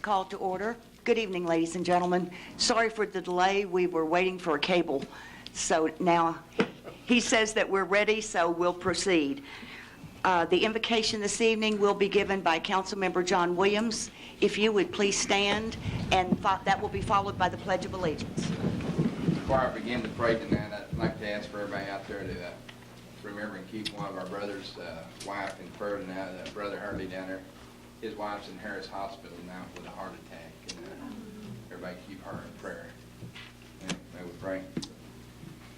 call to order. Good evening, ladies and gentlemen. Sorry for the delay. We were waiting for a cable. So now he says that we're ready, so we'll proceed. The invocation this evening will be given by Councilmember John Williams. If you would please stand, and that will be followed by the Pledge of Allegiance. Before I begin to pray tonight, I'd like to ask for everybody out there to remember and keep one of our brother's wife in prayer tonight, Brother Hurley down there. His wife's in Harris Hospital now with a heart attack, and everybody keep her in prayer. And may we pray.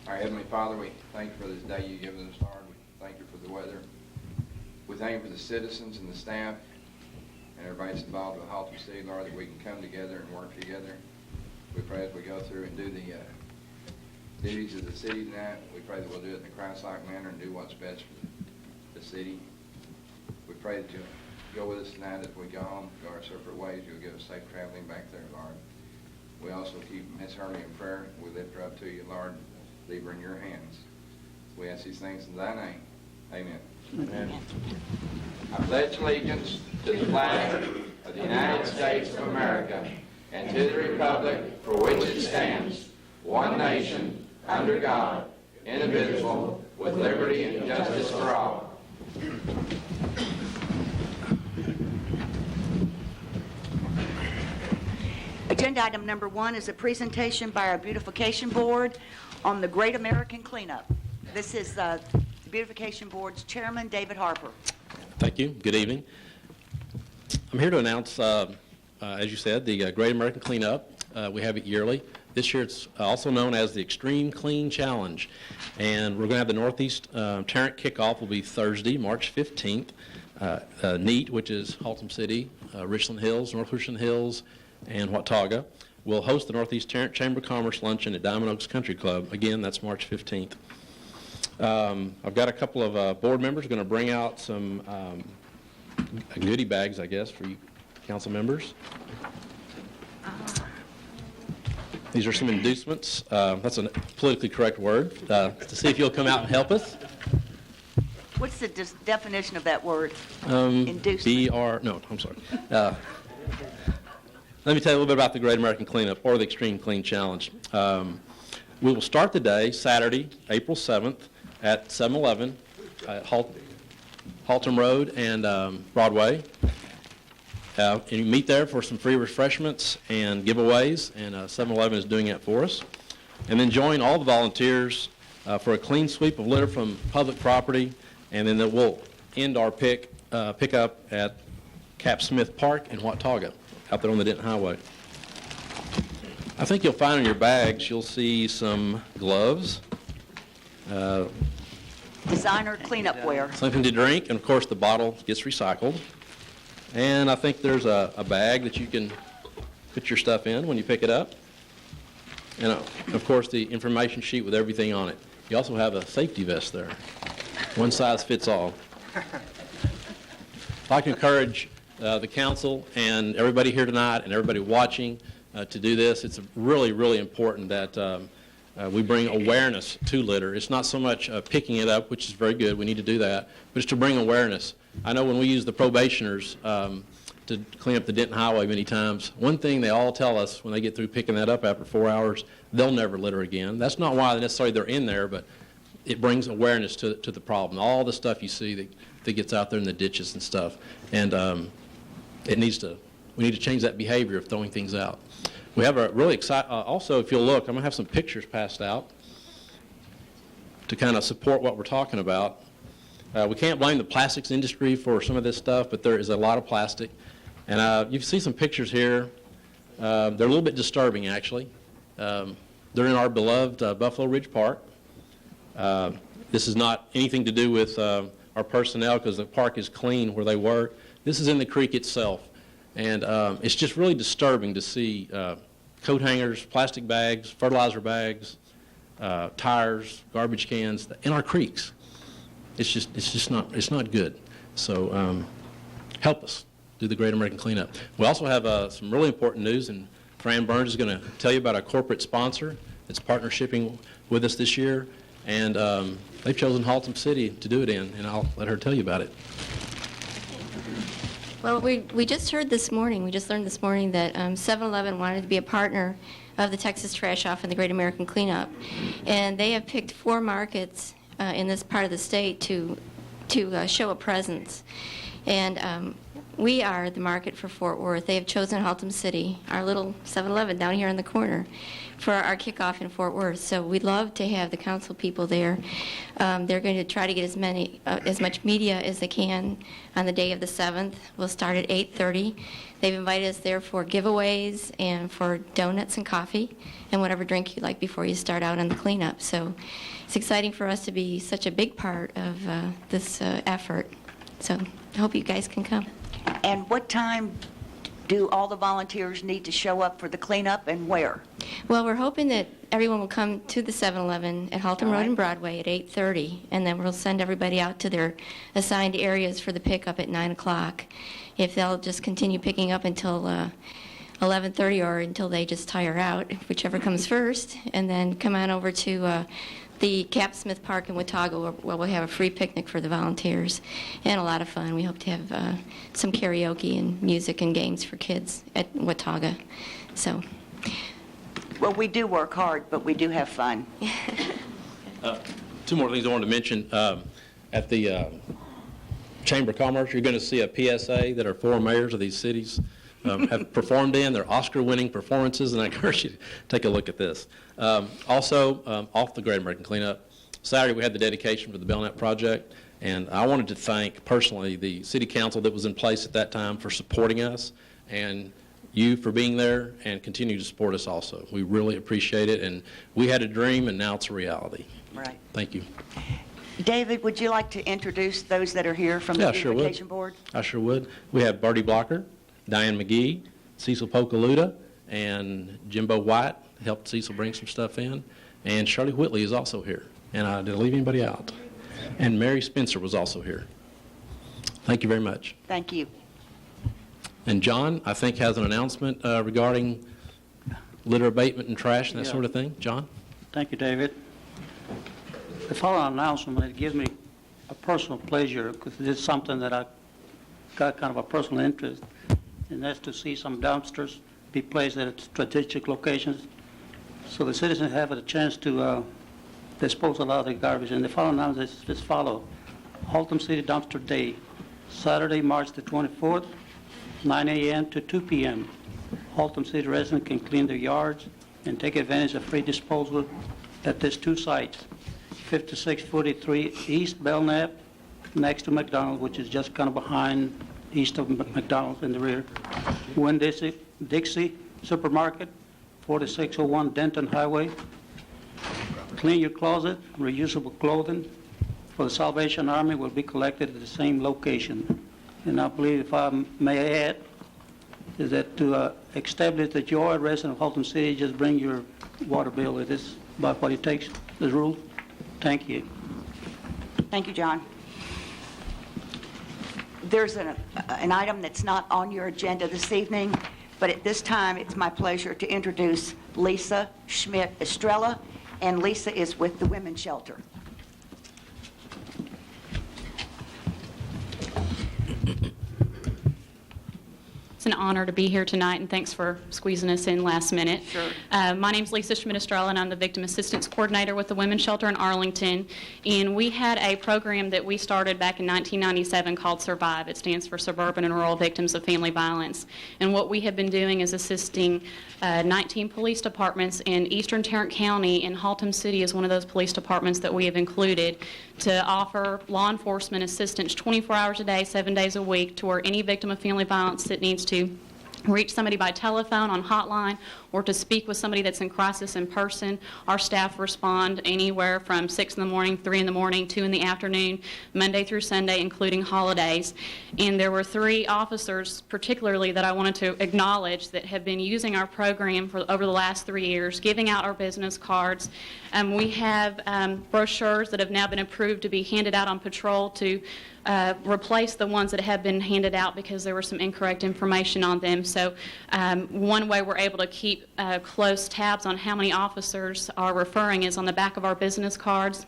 Our Heavenly Father, we thank you for this day you've given us, Lord. We thank you for the weather. We thank you for the citizens and the staff and everybody that's involved with Haltom City, Lord, that we can come together and work together. We pray as we go through and do the duties of the city tonight, we pray that we'll do it in a Christ-like manner and do what's best for the city. We pray that you'll go with us tonight as we go home, go our separate ways. You'll give us safe traveling back there, Lord. We also keep Miss Hurley in prayer. We lift her up to you, Lord. Leave her in your hands. We ask these things in thy name. Amen. Amen. I pledge allegiance to the flag of the United States of America and to the republic for which it stands, one nation, under God, indivisible, with liberty and justice for all. Agenda item number 1 is a presentation by our Beautification Board on the Great American Cleanup. This is the Beautification Board's Chairman, David Harper. Thank you. Good evening. I'm here to announce, as you said, the Great American Cleanup. We have it yearly. This year it's also known as the Extreme Clean Challenge. And we're going to have the Northeast Tarrant kickoff will be Thursday, March 15th. NEAT, which is Haltom City, Richland Hills, North Richland Hills, and Watauga, will host the Northeast Tarrant Chamber of Commerce luncheon at Diamond Oaks Country Club. Again, that's March 15th. I've got a couple of board members going to bring out some goodie bags, I guess, for you council members. These are some inducements. That's a politically correct word. To see if you'll come out and help us. What's the definition of that word? Inducement. No, I'm sorry. Let me tell you a little bit about the Great American Cleanup, or the Extreme Clean Challenge. We will start the day, Saturday, April 7th, at 7-Eleven at Haltom Road and Broadway. And you meet there for some free refreshments and giveaways, and 7-Eleven is doing that for us. And then join all the volunteers for a clean sweep of litter from public property, and then we'll end our pickup at Cap Smith Park in Watauga, out there on the Denton Highway. I think you'll find in your bags, you'll see some gloves. Designer cleanup wear. Something to drink, and of course the bottle gets recycled. And I think there's a bag that you can put your stuff in when you pick it up. And of course the information sheet with everything on it. You also have a safety vest there. One size fits all. I'd like to encourage the council and everybody here tonight and everybody watching to do this. It's really, really important that we bring awareness to litter. It's not so much picking it up, which is very good. We need to do that. But it's to bring awareness. I know when we use the probationers to clean up the Denton Highway many times, one thing they all tell us when they get through picking that up after 4 hours, they'll never litter again. That's not why necessarily they're in there, but it brings awareness to the problem. All the stuff you see that gets out there in the ditches and stuff. And we need to change that behavior of throwing things out. We have a really exciting, also if you'll look, I'm going to have some pictures passed out to kind of support what we're talking about. We can't blame the plastics industry for some of this stuff, but there is a lot of plastic. And you can see some pictures here. They're a little bit disturbing, actually. They're in our beloved Buffalo Ridge Park. This is not anything to do with our personnel because the park is clean where they work. This is in the creek itself. And it's just really disturbing to see coat hangers, plastic bags, fertilizer bags, tires, garbage cans in our creeks. It's not good. So help us do the Great American Cleanup. We also have some really important news, and Fran Burns is going to tell you about a corporate sponsor that's partnershiping with us this year, and they've chosen Haltom City to do it in, and I'll let her tell you about it. Well, we just heard this morning, we just learned this morning that 7-Eleven wanted to be a partner of the Texas Trash Off and the Great American Cleanup. And they have picked 4 markets in this part of the state to show a presence. And we are the market for Fort Worth. They have chosen Haltom City, our little 7-Eleven down here in the corner, for our kickoff in Fort Worth. So we'd love to have the council people there. They're going to try to get as much media as they can on the day of the 7th. We'll start at 8:30. They've invited us there for giveaways and for donuts and coffee and whatever drink you like before you start out on the cleanup. So it's exciting for us to be such a big part of this effort. So I hope you guys can come. And what time do all the volunteers need to show up for the cleanup, and where? Well, we're hoping that everyone will come to the 7-Eleven at Haltom Road and Broadway at 8:30, and then we'll send everybody out to their assigned areas for the pickup at 9 o'clock. If they'll just continue picking up until 11:30 or until they just tire out, whichever comes first, and then come on over to the Cap Smith Park in Watauga, where we'll have a free picnic for the volunteers and a lot of fun. We hope to have some karaoke and music and games for kids at Watauga. So, Well, we do work hard, but we do have fun. 2 more things I wanted to mention. At the Chamber of Commerce, you're going to see a PSA that our 4 mayors of these cities have performed in. They're Oscar-winning performances, and I encourage you to take a look at this. Also, off the Great American Cleanup, Saturday we had the dedication for the Belknap project, and I wanted to thank personally the city council that was in place at that time for supporting us, and you for being there and continue to support us also. We really appreciate it, and we had a dream, and now it's a reality. Right. Thank you. David, would you like to introduce those that are here from the sure would. Beautification Board? I sure would. We have Bertie Blocker, Diane McGee, Cecil Pocaluta, and Jimbo White helped Cecil bring some stuff in, and Shirley Whitley is also here. And did I leave anybody out? And Mary Spencer was also here. Thank you very much. Thank you. And John, I think, has an announcement regarding litter abatement and trash and that Yeah. sort of thing. John? Thank you, David. The following announcement, it gives me a personal pleasure because it is something that I got kind of a personal interest, and that's to see some dumpsters be placed at strategic locations so the citizens have a chance to dispose of a lot of the garbage. And the following announcement is as follows. Haltom City Dumpster Day, Saturday, March the 24th, 9 a.m. to 2 p.m. Haltom City residents can clean their yards and take advantage of free disposal at these 2 sites, 5643 East Belknap, next to McDonald's, which is just kind of behind east of McDonald's in the rear. Winn-Dixie Supermarket, 4601 Denton Highway. Clean your closet, reusable clothing for the Salvation Army will be collected at the same location. And I believe, if I may add, is that to establish that you are a resident of Haltom City, just bring your water bill. It is about what it takes, the rule. Thank you. Thank you, John. There's an item that's not on your agenda this evening, but at this time, it's my pleasure to introduce Lisa Schmidt Estrella, and Lisa is with the Women's Shelter. It's an honor to be here tonight, and thanks for squeezing us in last minute. Sure. My name's Lisa Schmidt-Estrella, and I'm the Victim Assistance Coordinator with the Women's Shelter in Arlington. And we had a program that we started back in 1997 called SURVIVE. It stands for Suburban and Rural Victims of Family Violence. And what we have been doing is assisting 19 police departments in eastern Tarrant County, and Haltom City is one of those police departments that we have included to offer law enforcement assistance 24 hours a day, 7 days a week, to where any victim of family violence that needs to reach somebody by telephone on hotline or to speak with somebody that's in crisis in person. Our staff respond anywhere from 6 in the morning, 3 in the morning, 2 in the afternoon, Monday through Sunday, including holidays. And there were 3 officers particularly that I wanted to acknowledge that have been using our program for over the last 3 years, giving out our business cards. We have brochures that have now been approved to be handed out on patrol to replace the ones that have been handed out because there was some incorrect information on them. So one way we're able to keep close tabs on how many officers are referring is on the back of our business cards.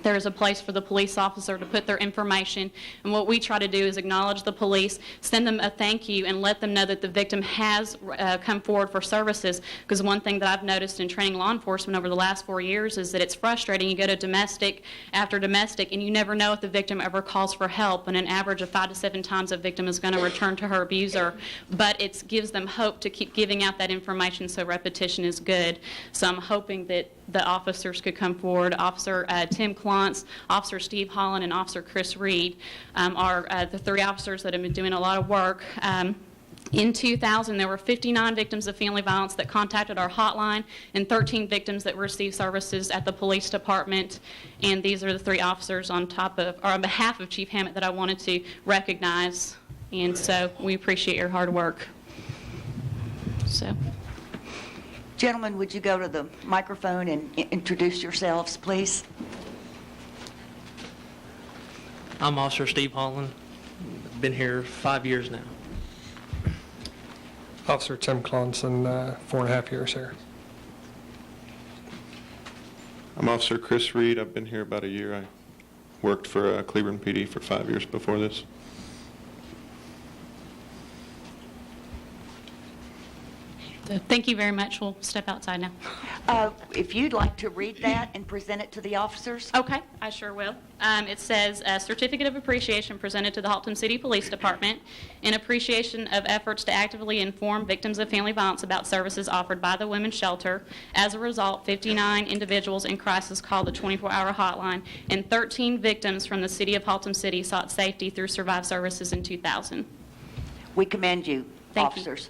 There is a place for the police officer to put their information, and what we try to do is acknowledge the police, send them a thank you, and let them know that the victim has come forward for services. Because one thing that I've noticed in training law enforcement over the last 4 years is that it's frustrating. You go to domestic after domestic, and you never know if the victim ever calls for help, and an average of 5 to 7 times a victim is going to return to her abuser. But it gives them hope to keep giving out that information, so repetition is good. So I'm hoping that the officers could come forward. Officer Tim Klontz, Officer Steve Holland, and Officer Chris Reed are the 3 officers that have been doing a lot of work. In 2000, there were 59 victims of family violence that contacted our hotline and 13 victims that received services at the police department. And these are the 3 officers on behalf of Chief Hammett that I wanted to recognize. And so we appreciate your hard work. So. Gentlemen, would you go to the microphone and introduce yourselves, please? I'm Officer Steve Holland. Been here 5 years now. Officer Tim Clonson, 4.5 years here. I'm Officer Chris Reed. I've been here about a year. I worked for Cleveland PD for 5 years before this. So thank you very much. We'll step outside now. If you'd like to read that and present it to the officers. Okay, I sure will. It says, a certificate of appreciation presented to the Haltom City Police Department in appreciation of efforts to actively inform victims of family violence about services offered by the Women's Shelter. As a result, 59 individuals in crisis called the 24-hour hotline, and 13 victims from the city of Haltom City sought safety through Survive Services in 2000. We commend you, Thank you. officers.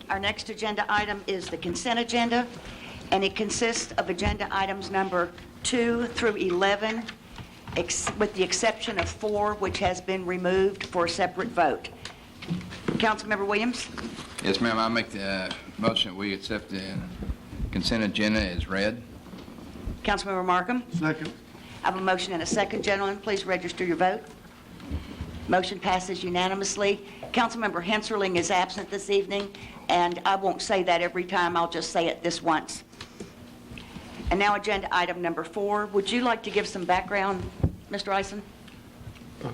Our next agenda item is the consent agenda, and it consists of agenda items number 2 through 11, with the exception of 4, which has been removed for a separate vote. Councilmember Williams? Yes, ma'am, I make the motion that we accept the consent agenda as read. Councilmember Markham? Second. I have a motion and a second. Gentlemen, please register your vote. Motion passes unanimously. Councilmember Henserling is absent this evening, and I won't say that every time. I'll just say it this once. And now agenda item number 4. Would you like to give some background, Mr. Eisen?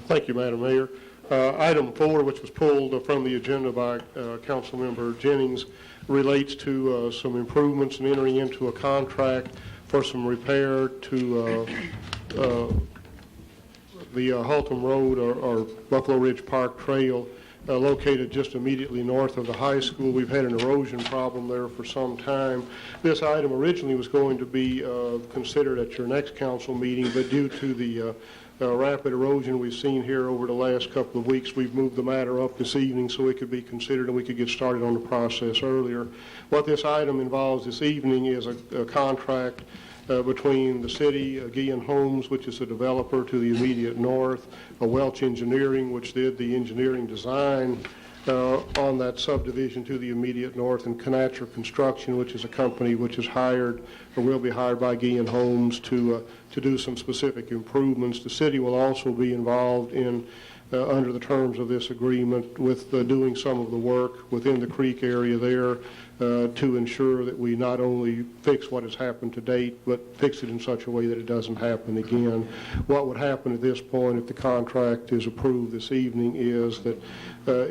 Thank you, Madam Mayor. Item 4, which was pulled from the agenda by Councilmember Jennings, relates to some improvements and entering into a contract for some repair to the Haltom Road or Buffalo Ridge Park Trail, located just immediately north of the high school. We've had an erosion problem there for some time. This item originally was going to be considered at your next council meeting, but due to the rapid erosion we've seen here over the last couple of weeks, we've moved the matter up this evening so it could be considered and we could get started on the process earlier. What this item involves this evening is a contract between the city, Guillen Homes, which is a developer to the immediate north, Welch Engineering, which did the engineering design on that subdivision to the immediate north, and Canatra Construction, which is a company which is hired or will be hired by Guillen Homes to do some specific improvements. The city will also be involved in under the terms of this agreement with doing some of the work within the creek area there to ensure that we not only fix what has happened to date, but fix it in such a way that it doesn't happen again. What would happen at this point if the contract is approved this evening is that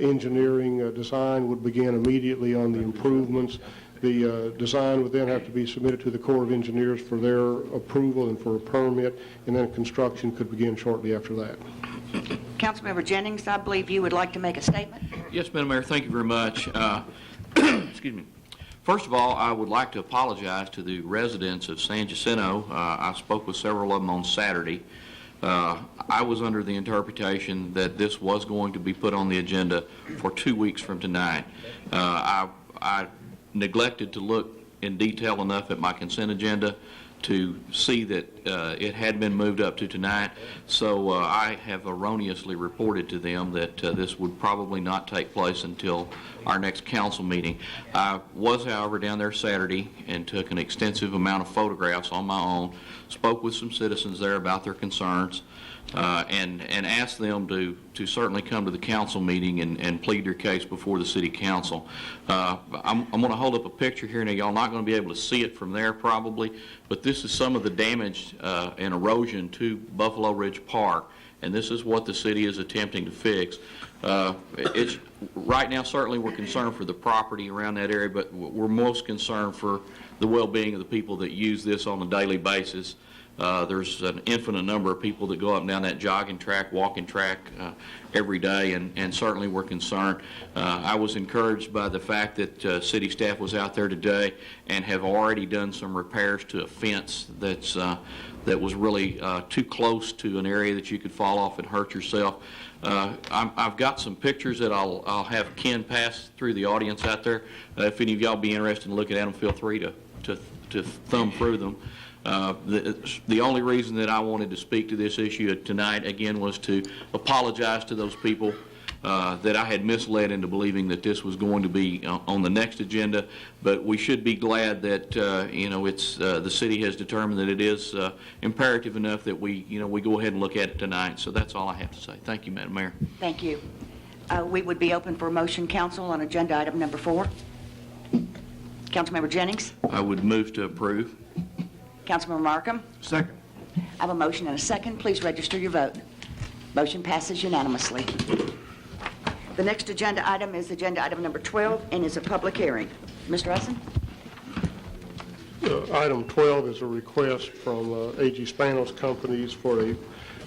engineering design would begin immediately on the improvements. The design would then have to be submitted to the Corps of Engineers for their approval and for a permit, and then construction could begin shortly after that. Councilmember Jennings, I believe you would like to make a statement. Yes, Madam Mayor, thank you very much. Excuse me. First of all, I would like to apologize to the residents of San Jacinto. I spoke with several of them on Saturday. I was under the interpretation that this was going to be put on the agenda for 2 weeks from tonight. I neglected to look in detail enough at my consent agenda to see that it had been moved up to tonight. So I have erroneously reported to them that this would probably not take place until our next council meeting. I was, however, down there Saturday and took an extensive amount of photographs on my own, spoke with some citizens there about their concerns, and asked them to certainly come to the council meeting and plead their case before the city council. I'm going to hold up a picture here. Now, y'all not going to be able to see it from there probably, but this is some of the damage and erosion to Buffalo Ridge Park, and this is what the city is attempting to fix. It's right now, certainly we're concerned for the property around that area, but we're most concerned for the well-being of the people that use this on a daily basis. There's an infinite number of people that go up and down that jogging track, walking track every day, and certainly we're concerned. I was encouraged by the fact that city staff was out there today and have already done some repairs to a fence that was really too close to an area that you could fall off and hurt yourself. I've got some pictures that I'll have Ken pass through the audience out there. If any of y'all be interested in looking at them, feel free to thumb through them. The only reason that I wanted to speak to this issue tonight, again, was to apologize to those people that I had misled into believing that this was going to be on the next agenda. But we should be glad that it's the city has determined that it is imperative enough that we go ahead and look at it tonight. So that's all I have to say. Thank you, Madam Mayor. Thank you. We would be open for a motion, council, on agenda item number 4. Councilmember Jennings. I would move to approve. Councilmember Markham. Second. I have a motion and a second. Please register your vote. Motion passes unanimously. The next agenda item is agenda item number 12 and is a public hearing. Mr. Essen? Item 12 is a request from A.G. Spanos Companies for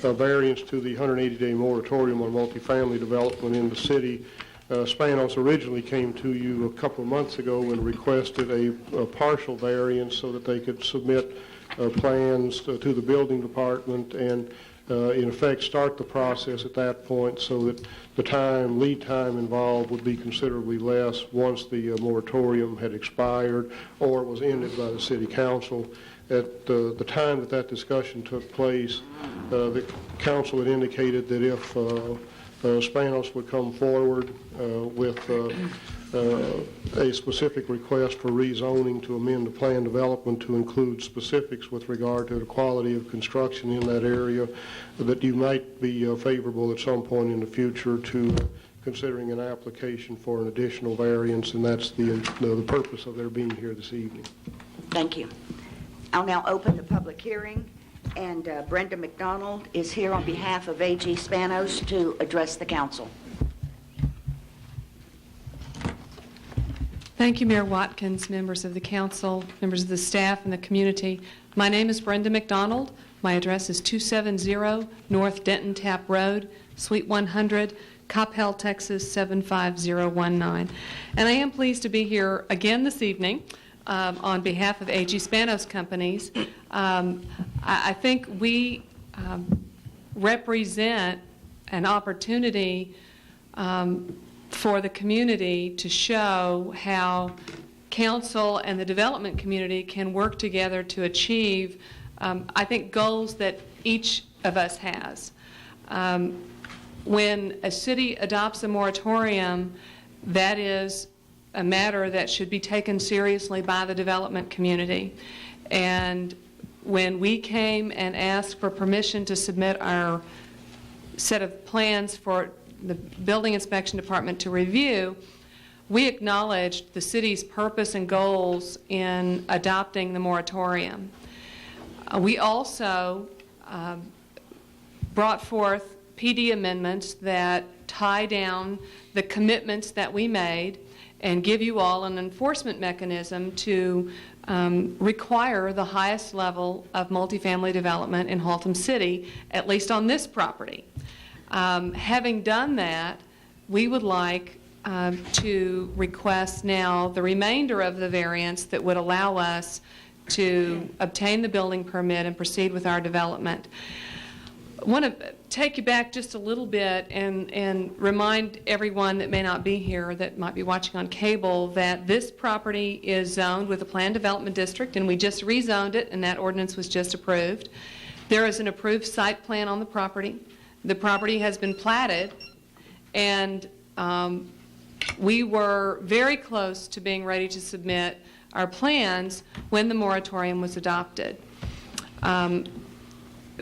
a variance to the 180-day moratorium on multifamily development in the city. Spanos originally came to you a couple of months ago and requested a partial variance so that they could submit plans to the building department and in effect start the process at that point so that the lead time involved would be considerably less once the moratorium had expired or was ended by the city council. At the time that discussion took place, the council had indicated that if Spanos would come forward with a specific request for rezoning to amend the plan development to include specifics with regard to the quality of construction in that area, that you might be favorable at some point in the future to considering an application for an additional variance, and that's the purpose of their being here this evening. Thank you. I'll now open the public hearing, and Brenda McDonald is here on behalf of A.G. Spanos to address the council. Thank you, Mayor Watkins, members of the council, members of the staff, and the community. My name is Brenda McDonald. My address is 270 North Denton Tap Road, Suite 100, Coppell, Texas 75019. And I am pleased to be here again this evening on behalf of A.G. Spanos Companies. I think we represent an opportunity for the community to show how council and the development community can work together to achieve, I think, goals that each of us has. When a city adopts a moratorium, that is a matter that should be taken seriously by the development community. And when we came and asked for permission to submit our set of plans for the Building Inspection Department to review, we acknowledged the city's purpose and goals in adopting the moratorium. We also brought forth PD amendments that tie down the commitments that we made and give you all an enforcement mechanism to require the highest level of multifamily development in Haltom City, at least on this property. Having done that, we would like to request now the remainder of the variance that would allow us to obtain the building permit and proceed with our development. I want to take you back just a little bit and remind everyone that may not be here, that might be watching on cable, that this property is zoned with a planned development district, and we just rezoned it, and that ordinance was just approved. There is an approved site plan on the property. The property has been platted, and we were very close to being ready to submit our plans when the moratorium was adopted.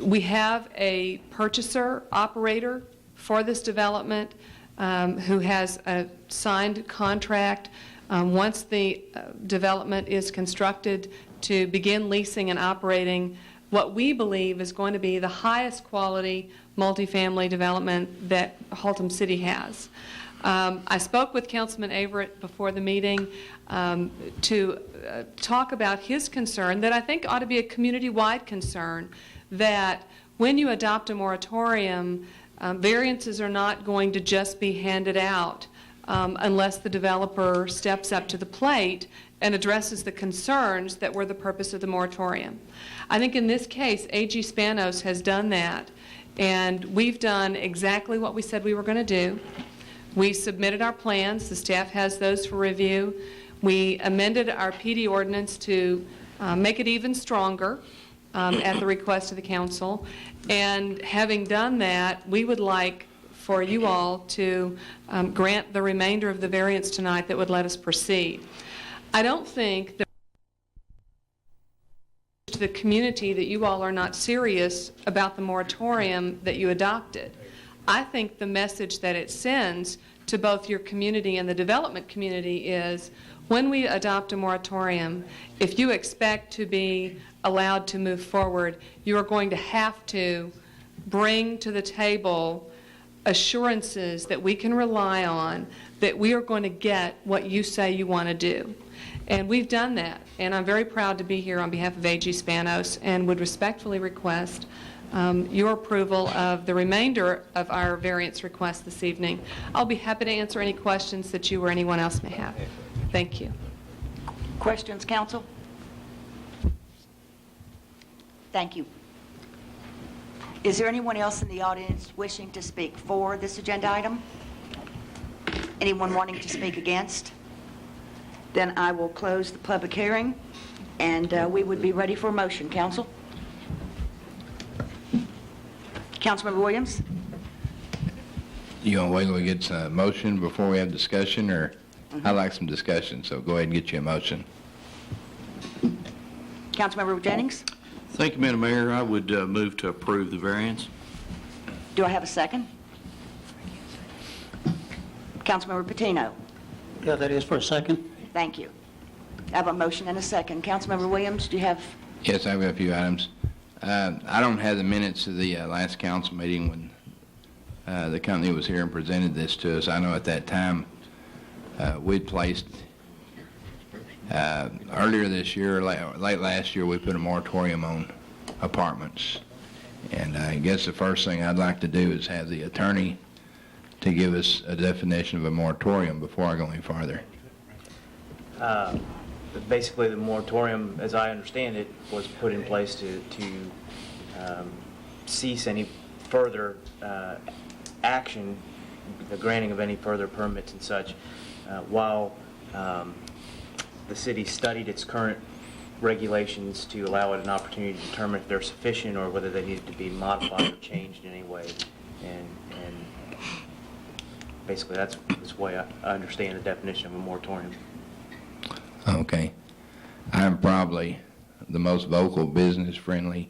We have a purchaser operator for this development who has a signed contract once the development is constructed to begin leasing and operating what we believe is going to be the highest quality multifamily development that Haltom City has. I spoke with Councilman Averett before the meeting to talk about his concern that I think ought to be a community-wide concern, that when you adopt a moratorium, variances are not going to just be handed out unless the developer steps up to the plate and addresses the concerns that were the purpose of the moratorium. I think in this case, AG Spanos has done that, and we've done exactly what we said we were going to do. We submitted our plans. The staff has those for review. We amended our PD ordinance to make it even stronger at the request of the council. And having done that, we would like for you all to grant the remainder of the variance tonight that would let us proceed. I don't think that to the community that you all are not serious about the moratorium that you adopted. I think the message that it sends to both your community and the development community is, when we adopt a moratorium, if you expect to be allowed to move forward, you are going to have to bring to the table assurances that we can rely on, that we are going to get what you say you want to do. And we've done that, and I'm very proud to be here on behalf of AG Spanos and would respectfully request your approval of the remainder of our variance request this evening. I'll be happy to answer any questions that you or anyone else may have. Thank you. Questions, council? Thank you. Is there anyone else in the audience wishing to speak for this agenda item? Anyone wanting to speak against? Then I will close the public hearing, and we would be ready for a motion. Council? Councilmember Williams? You want to wait till we get a motion before we have discussion, or I'd like some discussion, so go ahead and get you a motion. Councilmember Jennings? Thank you, Madam Mayor. I would move to approve the variance. Do I have a second? Councilmember Patino? Yeah, that is for a second. Thank you. I have a motion and a second. Councilmember Williams, do you have? Yes, I've got a few items. I don't have the minutes of the last council meeting when the company was here and presented this to us. I know at that time we'd placed, earlier this year, late last year, we put a moratorium on apartments. And I guess the first thing I'd like to do is have the attorney to give us a definition of a moratorium before I go any farther. Basically, the moratorium, as I understand it, was put in place to cease any further action, the granting of any further permits and such, while the city studied its current regulations to allow it an opportunity to determine if they're sufficient or whether they needed to be modified or changed in any way. And basically, that's the way I understand the definition of a moratorium. Okay. I'm probably the most vocal, business-friendly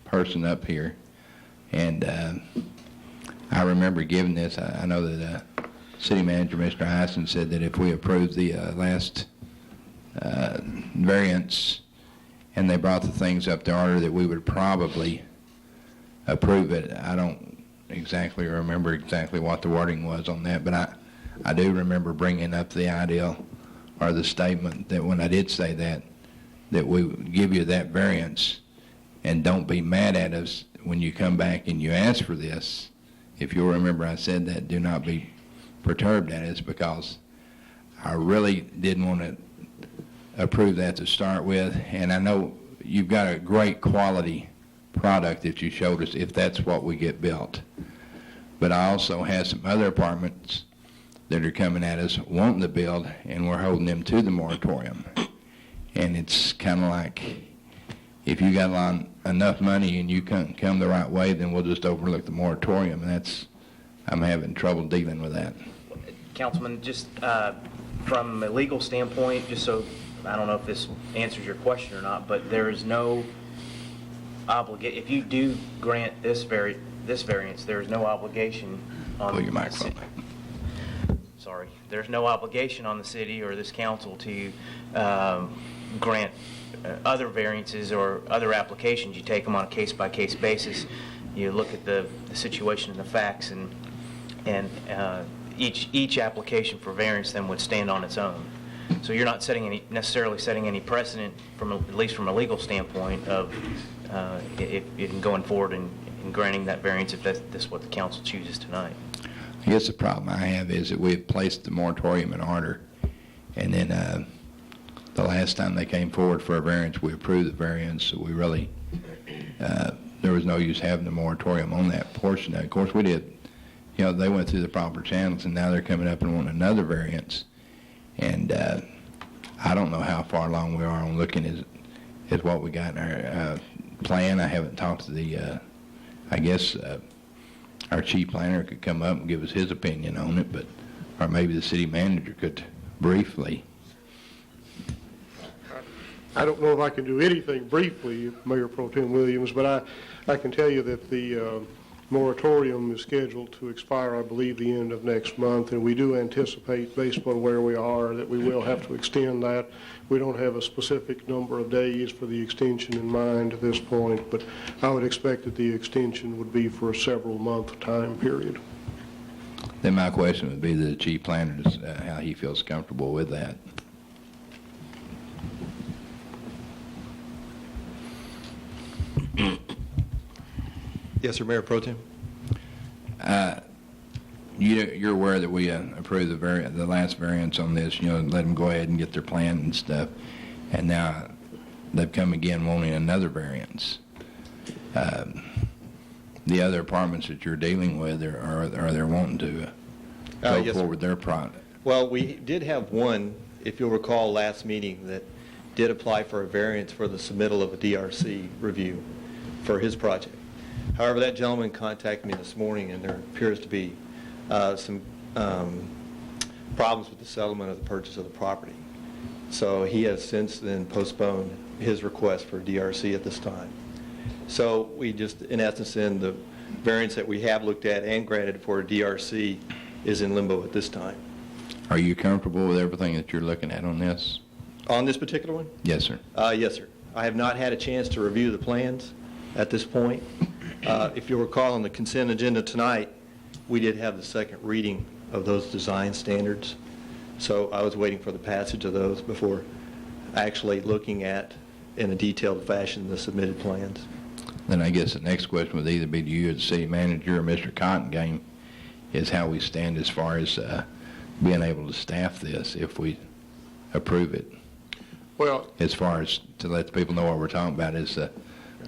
person up here. And I remember giving this. I know that City Manager Mr. Hyson said that if we approved the last variance and they brought the things up to order, that we would probably approve it. I don't exactly remember exactly what the wording was on that, but I do remember bringing up the idea or the statement that when I did say that we would give you that variance, and don't be mad at us when you come back and you ask for this. If you'll remember, I said that, do not be perturbed at us, because I really didn't want to approve that to start with. And I know you've got a great quality product that you showed us if that's what we get built. But I also have some other apartments that are coming at us wanting to build, and we're holding them to the moratorium. And it's kind of like, if you got enough money and you come the right way, then we'll just overlook the moratorium, and I'm having trouble dealing with that. Councilman, just from a legal standpoint, just so, I don't know if this answers your question or not, but there is no obligation, if you do grant this variance, there is no obligation on Pull your microphone. Sorry, there's no obligation on the city or this council to grant other variances or other applications. You take them on a case-by-case basis. You look at the situation and the facts, and each application for variance then would stand on its own. So you're not necessarily setting any precedent, at least from a legal standpoint, of if going forward and granting that variance if that's what the council chooses tonight. I guess the problem I have is that we've placed the moratorium in order, and then the last time they came forward for a variance, we approved the variance, so we really, there was no use having the moratorium on that portion. Of course, we did, they went through the proper channels, and now they're coming up and wanting another variance. And I don't know how far along we are on looking at what we got in our plan. I haven't talked to the, I guess, our chief planner could come up and give us his opinion on it, or maybe the city manager could briefly. I don't know if I can do anything briefly, Mayor Pro Tem Williams, but I can tell you that the moratorium is scheduled to expire, I believe, the end of next month, and we do anticipate, based on where we are, that we will have to extend that. We don't have a specific number of days for the extension in mind at this point, but I would expect that the extension would be for a several-month time period. Then my question would be to the chief planner, how he feels comfortable with that. Yes, sir, Mayor Pro Tem. You're aware that we approved the last variance on this, let them go ahead and get their plan and stuff, and now they've come again wanting another variance. The other apartments that you're dealing with, are they wanting to go Yes, forward their product? Well, we did have one, if you'll recall, last meeting that did apply for a variance for the submittal of a DRC review for his project. However, that gentleman contacted me this morning, and there appears to be some problems with the settlement of the purchase of the property. So he has since then postponed his request for DRC at this time. So we just, in essence, then the variance that we have looked at and granted for DRC is in limbo at this time. Are you comfortable with everything that you're looking at on this? On this particular one? Yes, sir. Yes, sir. I have not had a chance to review the plans at this point. If you'll recall, on the consent agenda tonight, we did have the second reading of those design standards. So I was waiting for the passage of those before actually looking at, in a detailed fashion, the submitted plans. Then I guess the next question would either be to you as the city manager or Mr. Cottengame, is how we stand as far as being able to staff this if we approve it. Well, as far as to let the people know what we're talking about is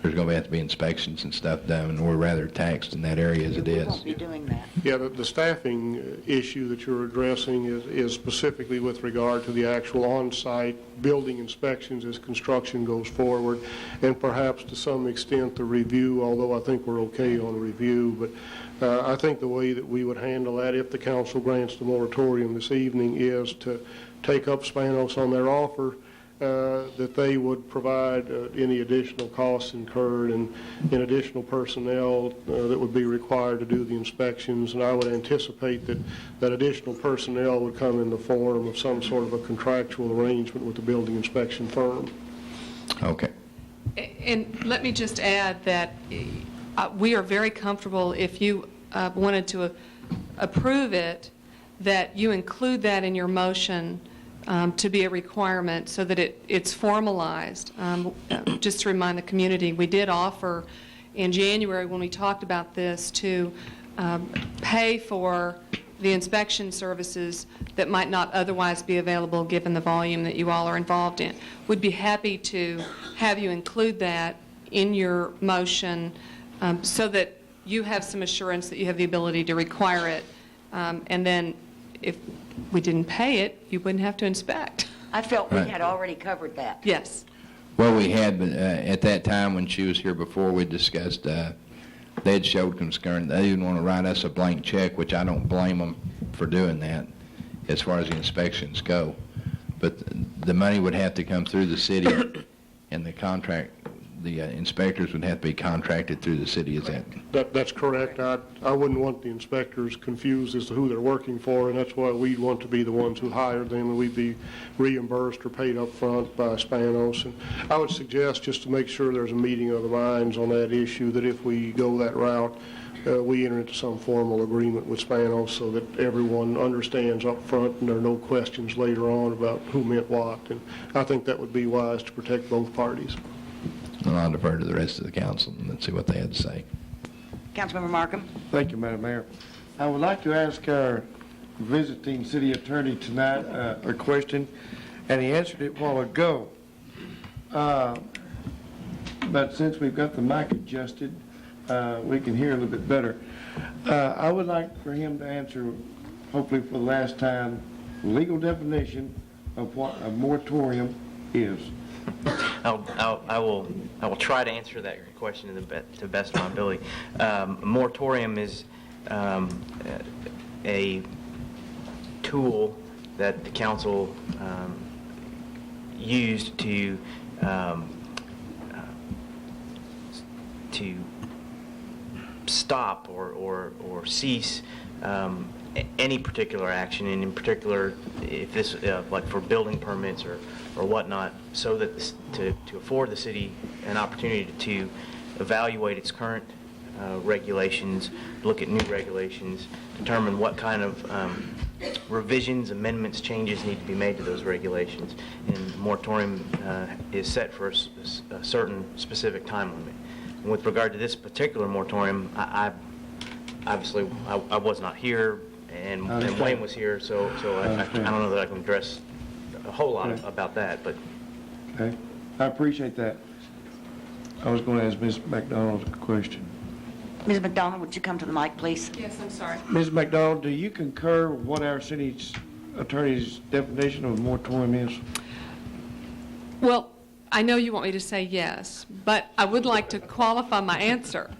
there's going to have to be inspections and stuff done, and we're rather taxed in that area as it is. We won't be doing that. yeah, the staffing issue that you're addressing is specifically with regard to the actual on-site building inspections as construction goes forward, and perhaps to some extent the review, although I think we're okay on review. But I think the way that we would handle that, if the council grants the moratorium this evening, is to take up Spanos on their offer, that they would provide any additional costs incurred and additional personnel that would be required to do the inspections. And I would anticipate that additional personnel would come in the form of some sort of a contractual arrangement with the building inspection firm. Okay. And let me just add that we are very comfortable, if you wanted to approve it, that you include that in your motion to be a requirement so that it's formalized. Just to remind the community, we did offer in January when we talked about this to pay for the inspection services that might not otherwise be available given the volume that you all are involved in. We'd be happy to have you include that in your motion so that you have some assurance that you have the ability to require it. And then if we didn't pay it, you wouldn't have to inspect. I felt we Right. had already covered that. Yes. Well, we had, but at that time when she was here before, we discussed, they had showed concern. They didn't want to write us a blank check, which I don't blame them for doing that as far as the inspections go. But the money would have to come through the city, and the contract, the inspectors would have to be contracted through the city. Is that? That's correct. I wouldn't want the inspectors confused as to who they're working for, and that's why we'd want to be the ones who hired them, and we'd be reimbursed or paid up front by Spanos. And I would suggest, just to make sure there's a meeting of the minds on that issue, that if we go that route, we enter into some formal agreement with Spanos so that everyone understands up front and there are no questions later on about who meant what. And I think that would be wise to protect both parties. And I'll defer to the rest of the council and let's see what they had to say. Councilmember Markham. Thank you, Madam Mayor. I would like to ask our visiting city attorney tonight a question, and he answered it a while ago. But since we've got the mic adjusted, we can hear a little bit better. I would like for him to answer, hopefully for the last time, legal definition of what a moratorium is. I will try to answer that question to the best of my ability. A moratorium is a tool that the council used to stop or cease any particular action, and in particular, if this like for building permits or whatnot, so that to afford the city an opportunity to evaluate its current regulations, look at new regulations, determine what kind of revisions, amendments, changes need to be made to those regulations. And moratorium is set for a certain specific time limit. And with regard to this particular moratorium, I obviously was not here, and Wayne was here, so I don't know that I can address a whole lot about that. But okay, I appreciate that. I was going to ask Ms. McDonald a question. Ms. McDonald, would you come to the mic, please? Yes, I'm sorry. Ms. McDonald, do you concur with what our city's attorney's definition of a moratorium is? Well, I know you want me to say yes, but I would like to qualify my answer.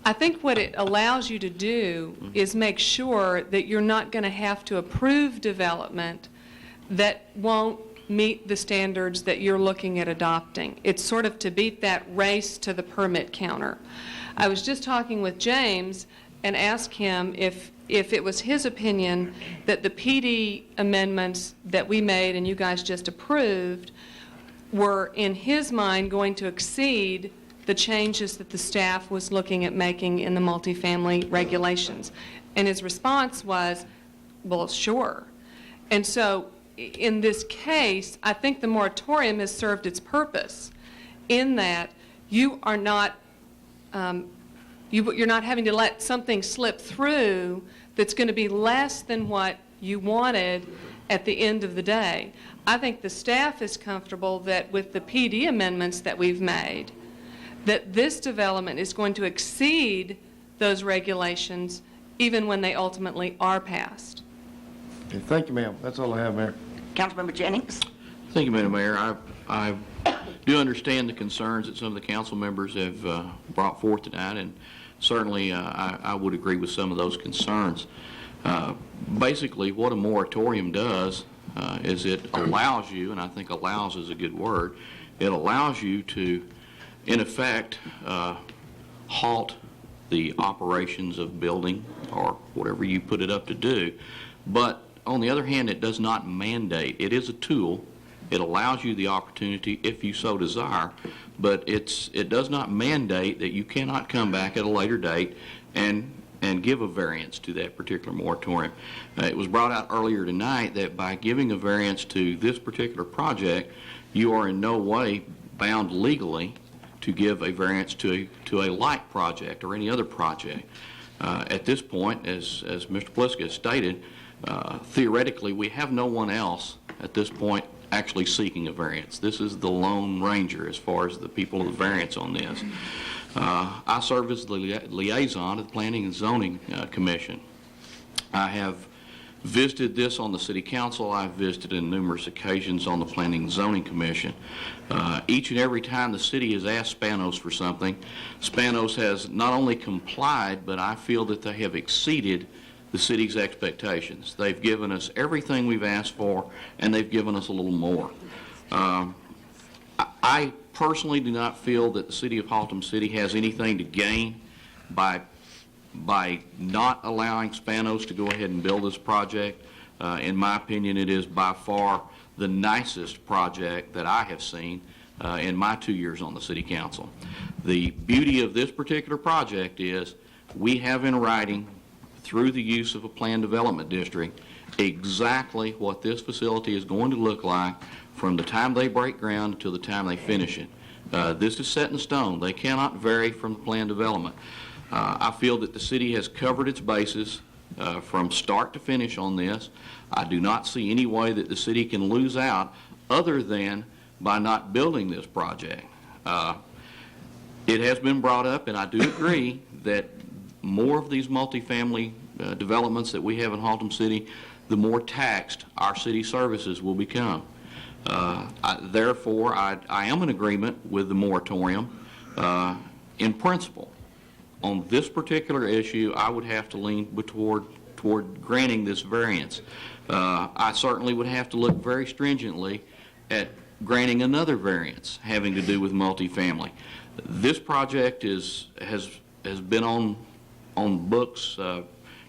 I think what it allows you to do is make sure that you're not going to have to approve development that won't meet the standards that you're looking at adopting. It's sort of to beat that race to the permit counter. I was just talking with James and asked him if it was his opinion that the PD amendments that we made and you guys just approved were, in his mind, going to exceed the changes that the staff was looking at making in the multifamily regulations. And his response was, well, sure. And so in this case, I think the moratorium has served its purpose in that you are not you're not having to let something slip through that's going to be less than what you wanted at the end of the day. I think the staff is comfortable that with the PD amendments that we've made, that this development is going to exceed those regulations even when they ultimately are passed. Okay, thank you, ma'am. That's all I have, Mayor. Councilmember Jennings. Thank you, Madam Mayor. I do understand the concerns that some of the council members have brought forth tonight, and certainly I would agree with some of those concerns. Basically, what a moratorium does is it allows you, and I think allows is a good word, it allows you to, in effect, halt the operations of building or whatever you put it up to do. But on the other hand, it does not mandate. It is a tool. It allows you the opportunity if you so desire, but it does not mandate that you cannot come back at a later date and give a variance to that particular moratorium. It was brought out earlier tonight that by giving a variance to this particular project, you are in no way bound legally to give a variance to a like project or any other project. At this point, as Mr. Pliska has stated, theoretically, we have no one else at this point actually seeking a variance. This is the lone ranger as far as the people of the variance on this. I serve as the liaison of the Planning and Zoning Commission. I have visited this on the City Council. I've visited on numerous occasions on the Planning and Zoning Commission. Each and every time the city has asked Spanos for something, Spanos has not only complied, but I feel that they have exceeded the city's expectations. They've given us everything we've asked for, and they've given us a little more. I personally do not feel that the city of Haltom City has anything to gain by not allowing Spanos to go ahead and build this project. In my opinion, it is by far the nicest project that I have seen in my 2 years on the City Council. The beauty of this particular project is we have in writing, through the use of a planned development district, exactly what this facility is going to look like from the time they break ground until the time they finish it. This is set in stone. They cannot vary from the planned development. I feel that the city has covered its bases from start to finish on this. I do not see any way that the city can lose out other than by not building this project. It has been brought up, and I do agree that more of these multifamily developments that we have in Haltom City, the more taxed our city services will become. Therefore, I am in agreement with the moratorium in principle. On this particular issue, I would have to lean toward granting this variance. I certainly would have to look very stringently at granting another variance having to do with multifamily. This project has been on books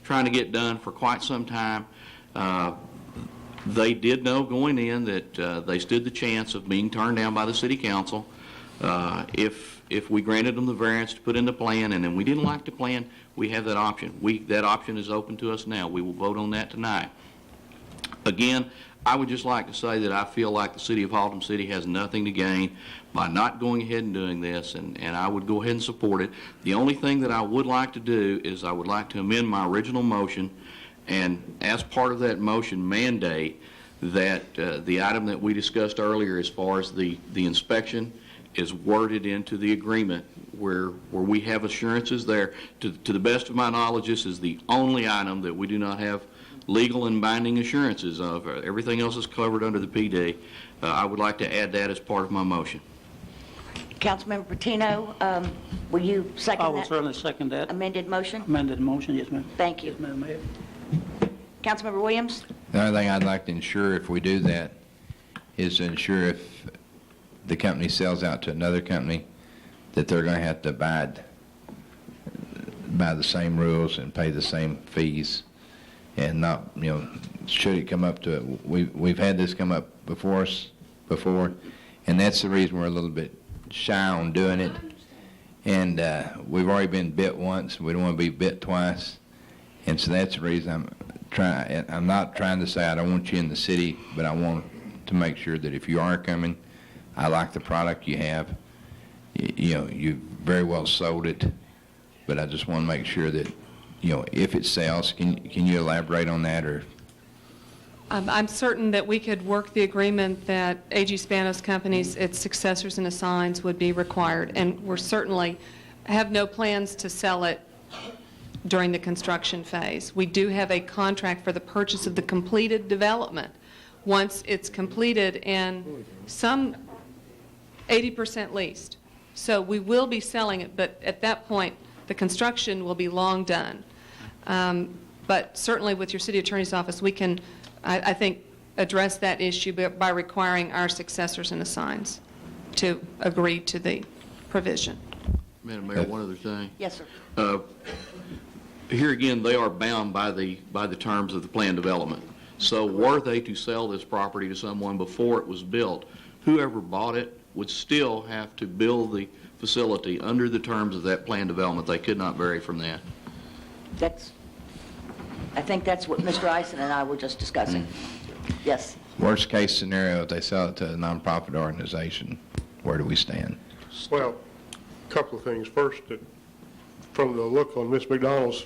trying to get done for quite some time. They did know going in that they stood the chance of being turned down by the City Council if we granted them the variance to put in the plan, and then we didn't like the plan. We have that option. That option is open to us now. We will vote on that tonight. Again, I would just like to say that I feel like the city of Haltom City has nothing to gain by not going ahead and doing this, and I would go ahead and support it. The only thing that I would like to do is I would like to amend my original motion, and as part of that motion, mandate that the item that we discussed earlier as far as the inspection is worded into the agreement where we have assurances there. To the best of my knowledge, this is the only item that we do not have legal and binding assurances of. Everything else is covered under the PD. I would like to add that as part of my motion. Councilmember Patino, will you second that? I will certainly second that. Amended motion? Amended motion, yes, ma'am. Thank you. Yes, Madam Mayor. Councilmember Williams? The only thing I'd like to ensure if we do that is to ensure if the company sells out to another company that they're going to have to abide by the same rules and pay the same fees, and not, should it come up to it. We've had this come up before, and that's the reason we're a little bit shy on doing it. And we've already been bit once. We don't want to be bit twice. And so that's the reason I'm not trying to say I don't want you in the city, but I want to make sure that if you are coming, I like the product you have. You very well sold it, but I just want to make sure that, if it sells, can you elaborate on that? Or I'm certain that we could work the agreement that AG Spanos Companies, its successors and assigns would be required, and we're certainly have no plans to sell it during the construction phase. We do have a contract for the purchase of the completed development. Once it's completed and some 80% leased. So we will be selling it, but at that point, the construction will be long done. But certainly with your city attorney's office, we can, I think, address that issue by requiring our successors and assigns to agree to the provision. Madam Mayor, one other thing. Yes, sir. Here again, they are bound by the terms of the planned development. So were they to sell this property to someone before it was built, whoever bought it would still have to build the facility under the terms of that planned development. They could not vary from that. I think that's what Mr. Eisen and I were just discussing. Yes. worst case scenario, if they sell it to a nonprofit organization, where do we stand? Well, a couple of things. First, from the look on Ms. McDonald's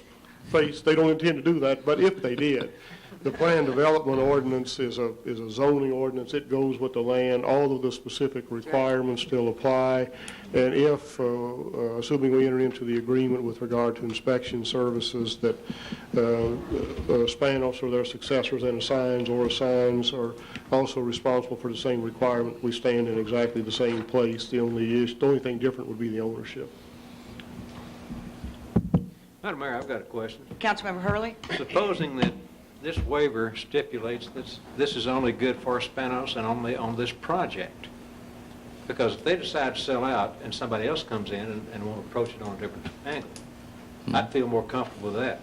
face, they don't intend to do that, but if they did, The plan development ordinance is a zoning ordinance. It goes with the land. All of the specific requirements still apply. And if, assuming we enter into the agreement with regard to inspection services, that Spanos or their successors and assigns are also responsible for the same requirement, we stand in exactly the same place. The only thing different would be the ownership. Madam Mayor, I've got a question. Councilmember Hurley? Supposing that this waiver stipulates that this is only good for Spanos and only on this project, because if they decide to sell out and somebody else comes in and will approach it on a different angle, I'd feel more comfortable with that.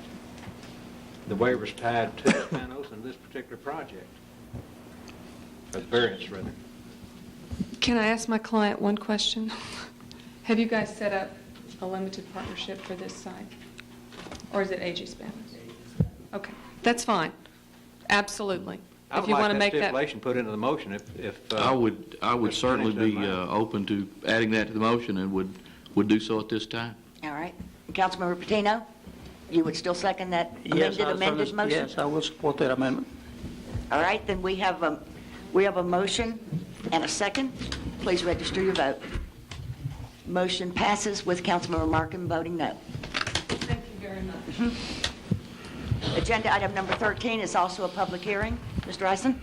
The waiver's tied to Spanos and this particular project, or the variance rather. Can I ask my client one question? Have you guys set up a limited partnership for this site? Or is it AG Spanos? Okay, that's fine. Absolutely. I would like that stipulation put into the motion if I would certainly be open to adding that to the motion and would do so at this time. All right. Councilmember Patino, you would still second that amended motion? Yes, I will support that amendment. All right, then we have a motion and a second. Please register your vote. Motion passes with Councilmember Markham voting no. Thank you very much. Agenda item number 13 is also a public hearing. Mr. Eisen?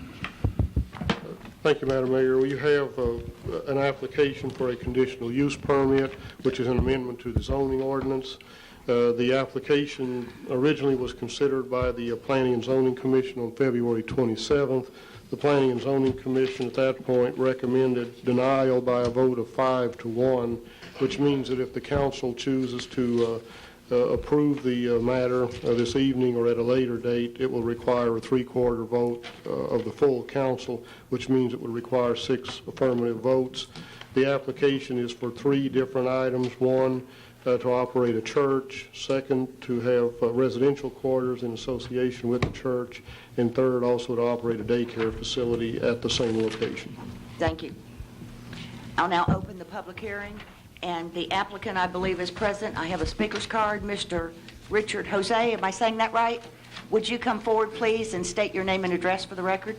Thank you, Madam Mayor. We have an application for a conditional use permit, which is an amendment to the zoning ordinance. The application originally was considered by the Planning and Zoning Commission on February 27th. The Planning and Zoning Commission at that point recommended denial by a vote of 5-1, which means that if the council chooses to approve the matter this evening or at a later date, it will require a 3/4 vote of the full council, which means it would require 6 affirmative votes. The application is for 3 different items. One, to operate a church. Second, to have residential quarters in association with the church. And third, also to operate a daycare facility at the same location. Thank you. I'll now open the public hearing. And the applicant, I believe, is present. I have a speaker's card, Mr. Richard Jose. Am I saying that right? Would you come forward, please, and state your name and address for the record?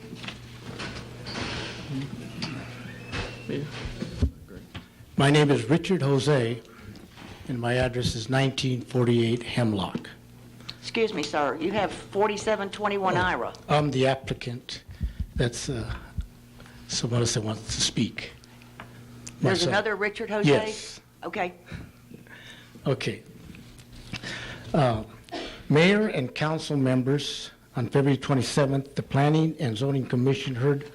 My name is Richard Jose, and my address is 1948 Hemlock. Excuse me, sir. You have 4721 Ira. I'm the applicant. That's someone else that wants to speak. There's another Richard Jose? Yes. Okay. Okay. Mayor and council members, on February 27th, the Planning and Zoning Commission heard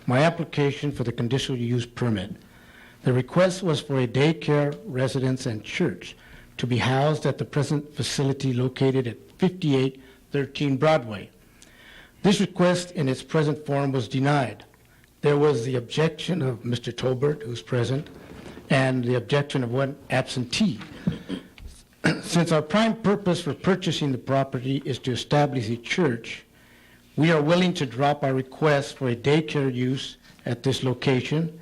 my application for the conditional use permit. The request was for a daycare, residence, and church to be housed at the present facility located at 5813 Broadway. This request in its present form was denied. There was the objection of Mr. Tolbert, who's present, and the objection of one absentee. Since our prime purpose for purchasing the property is to establish a church, we are willing to drop our request for a daycare use at this location.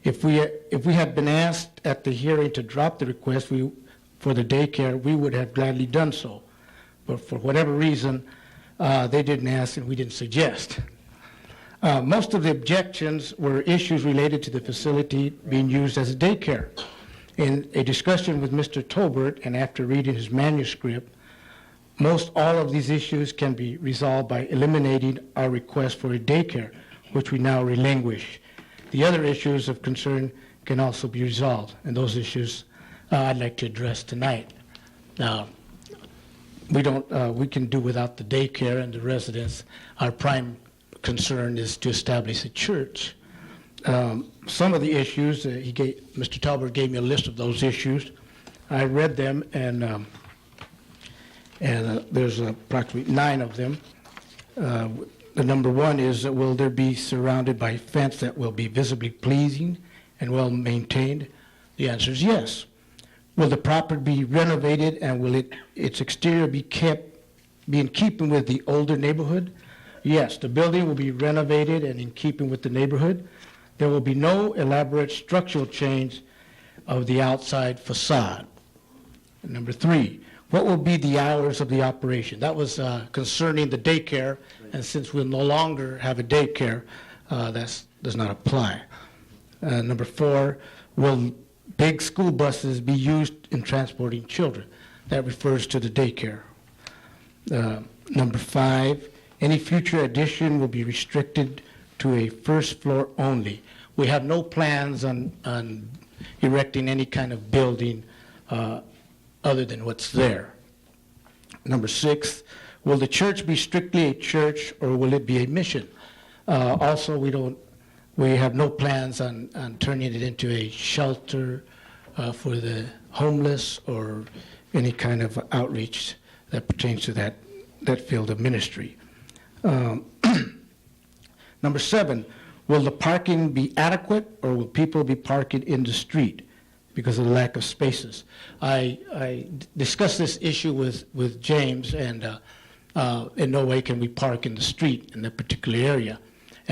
If we had been asked at the hearing to drop the request for the daycare, we would have gladly done so. But for whatever reason, they didn't ask and we didn't suggest. Most of the objections were issues related to the facility being used as a daycare. In a discussion with Mr. Tolbert, and after reading his manuscript, most all of these issues can be resolved by eliminating our request for a daycare, which we now relinquish. The other issues of concern can also be resolved, and those issues I'd like to address tonight. Now, we can do without the daycare and the residents. Our prime concern is to establish a church. Some of the issues, Mr. Talbert gave me a list of those issues. I read them, and there's approximately 9 of them. The number 1 is, will there be surrounded by a fence that will be visibly pleasing and well maintained? The answer is yes. Will the property be renovated, and will its exterior be in keeping with the older neighborhood? Yes, the building will be renovated and in keeping with the neighborhood. There will be no elaborate structural change of the outside facade. And number 3, what will be the hours of the operation? That was concerning the daycare, and since we'll no longer have a daycare, that does not apply. Number 4, will big school buses be used in transporting children? That refers to the daycare. Number 5, any future addition will be restricted to a first floor only. We have no plans on erecting any kind of building other than what's there. Number 6, will the church be strictly a church or will it be a mission? Also, we have no plans on turning it into a shelter for the homeless or any kind of outreach that pertains to that field of ministry. Number 7, will the parking be adequate or will people be parking in the street because of the lack of spaces? I discussed this issue with James, and in no way can we park in the street in that particular area.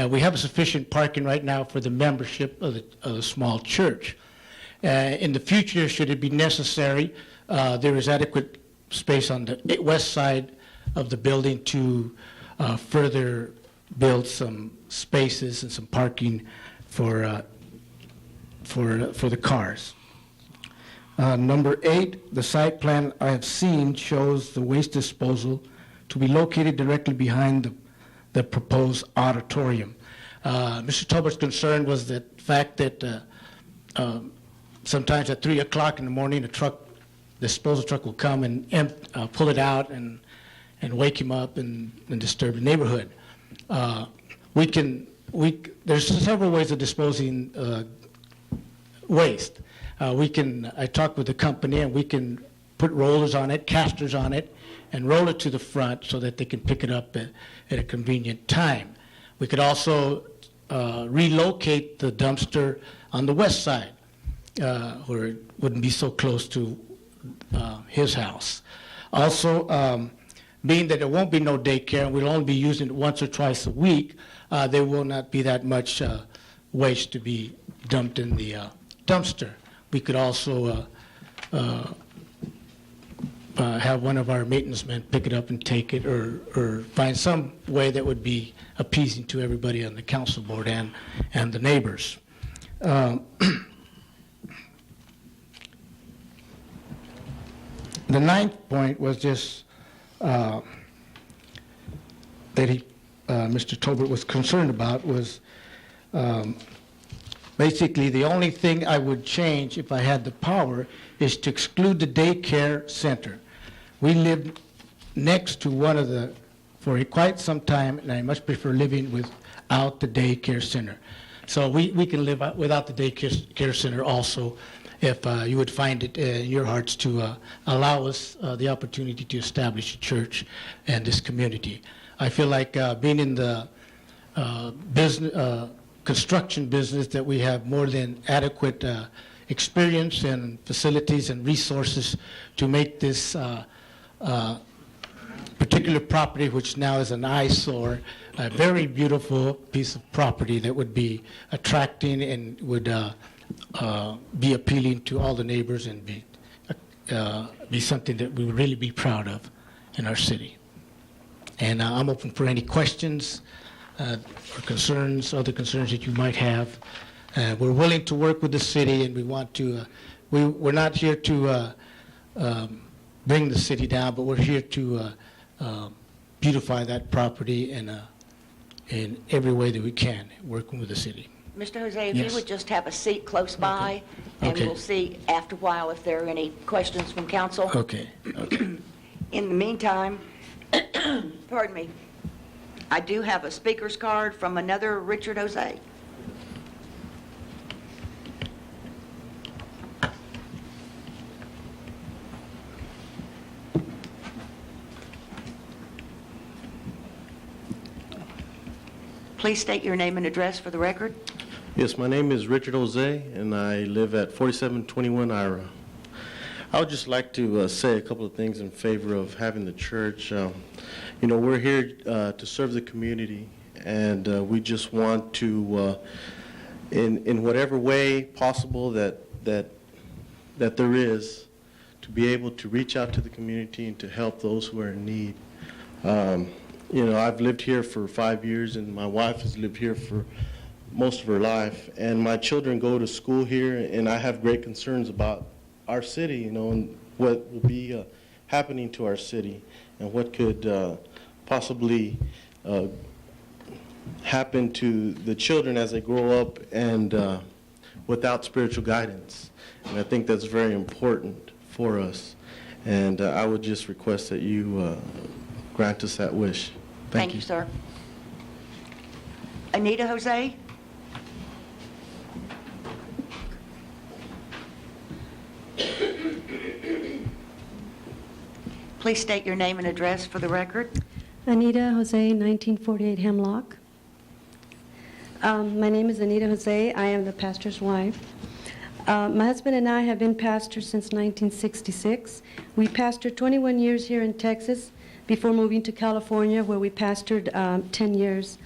We have sufficient parking right now for the membership of the small church. In the future, should it be necessary, there is adequate space on the west side of the building to further build some spaces and some parking for the cars. Number 8, the site plan I have seen shows the waste disposal to be located directly behind the proposed auditorium. Mr. Tolbert's concern was the fact that sometimes at 3 o'clock in the morning, the disposal truck will come and pull it out and wake him up and disturb the neighborhood. There's several ways of disposing waste. I talked with the company, and we can put rollers on it, casters on it, and roll it to the front so that they can pick it up at a convenient time. We could also relocate the dumpster on the west side where it wouldn't be so close to his house. Also, being that there won't be no daycare and we'll only be using it once or twice a week, there will not be that much waste to be dumped in the dumpster. We could also have one of our maintenance men pick it up and take it, or find some way that would be appeasing to everybody on the council board and the neighbors. The 9th point was just that Mr. Tolbert was concerned about was basically the only thing I would change if I had the power is to exclude the daycare center. We lived next to one of the, for quite some time, and I much prefer living without the daycare center. So we can live without the daycare center also, if you would find it in your hearts to allow us the opportunity to establish a church in this community. I feel like being in the construction business, that we have more than adequate experience and facilities and resources to make this particular property, which now is an eyesore, a very beautiful piece of property that would be attracting and would be appealing to all the neighbors and be something that we would really be proud of in our city. And I'm open for any questions or concerns, other concerns that you might have. We're willing to work with the city, and we want to, we're not here to bring the city down, but we're here to beautify that property in every way that we can, working with the city. Mr. Jose, if Yes. you would just have a seat close by, and Okay. we'll see after a while if there are any questions from council. Okay. In the meantime, pardon me, I do have a speaker's card from another Richard Jose. Please state your name and address for the record. Yes, my name is Richard Jose, and I live at 4721 Ira. I would just like to say a couple of things in favor of having the church. You know, we're here to serve the community, and we just want to, in whatever way possible that there is, to be able to reach out to the community and to help those who are in need. I've lived here for 5 years, and my wife has lived here for most of her life, and my children go to school here, and I have great concerns about our city, and what will be happening to our city, and what could possibly happen to the children as they grow up and without spiritual guidance. And I think that's very important for us. And I would just request that you grant us that wish. Thank you, sir. Anita Jose? Please state your name and address for the record. Anita Jose, 1948 Hemlock. My name is Anita Jose. I am the pastor's wife. My husband and I have been pastors since 1966. We pastored 21 years here in Texas before moving to California, where we pastored 10 years.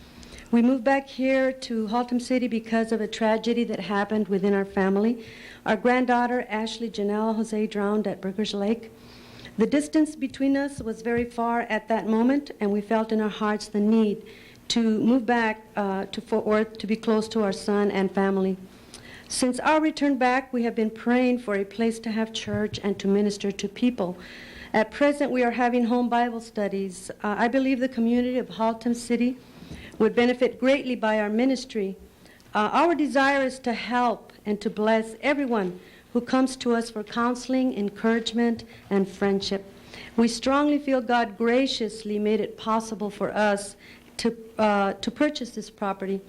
We moved back here to Haltom City because of a tragedy that happened within our family. Our granddaughter, Ashley Janelle Jose, drowned at Burgers Lake. The distance between us was very far at that moment, and we felt in our hearts the need to move back to Fort Worth to be close to our son and family. Since our return back, we have been praying for a place to have church and to minister to people. At present, we are having home Bible studies. I believe the community of Haltom City would benefit greatly by our ministry. Our desire is to help and to bless everyone who comes to us for counseling, encouragement, and friendship. We strongly feel God graciously made it possible for us to purchase this property,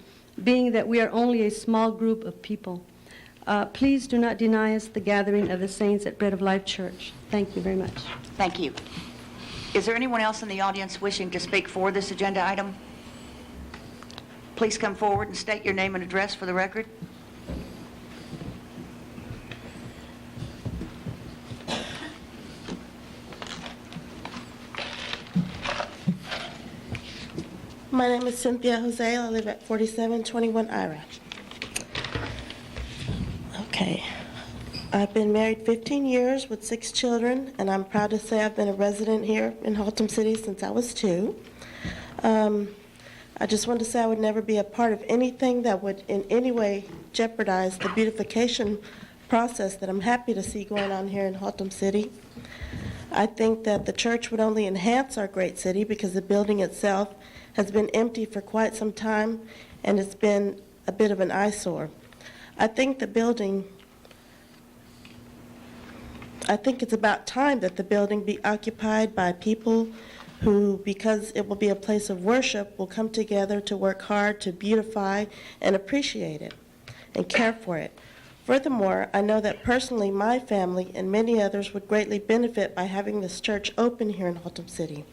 being that we are only a small group of people. Please do not deny us the gathering of the saints at Bread of Life Church. Thank you very much. Thank you. Is there anyone else in the audience wishing to speak for this agenda item? Please come forward and state your name and address for the record. My name is Cynthia Jose. I live at 4721 Ira. Okay. I've been married 15 years with 6 children, and I'm proud to say I've been a resident here in Haltom City since I was 2. I just want to say I would never be a part of anything that would in any way jeopardize the beautification process that I'm happy to see going on here in Haltom City. I think that the church would only enhance our great city because the building itself has been empty for quite some time, and it's been a bit of an eyesore. I think it's about time that the building be occupied by people who, because it will be a place of worship, will come together to work hard to beautify and appreciate it and care for it. Furthermore, I know that personally my family and many others would greatly benefit by having this church open here in Haltom City.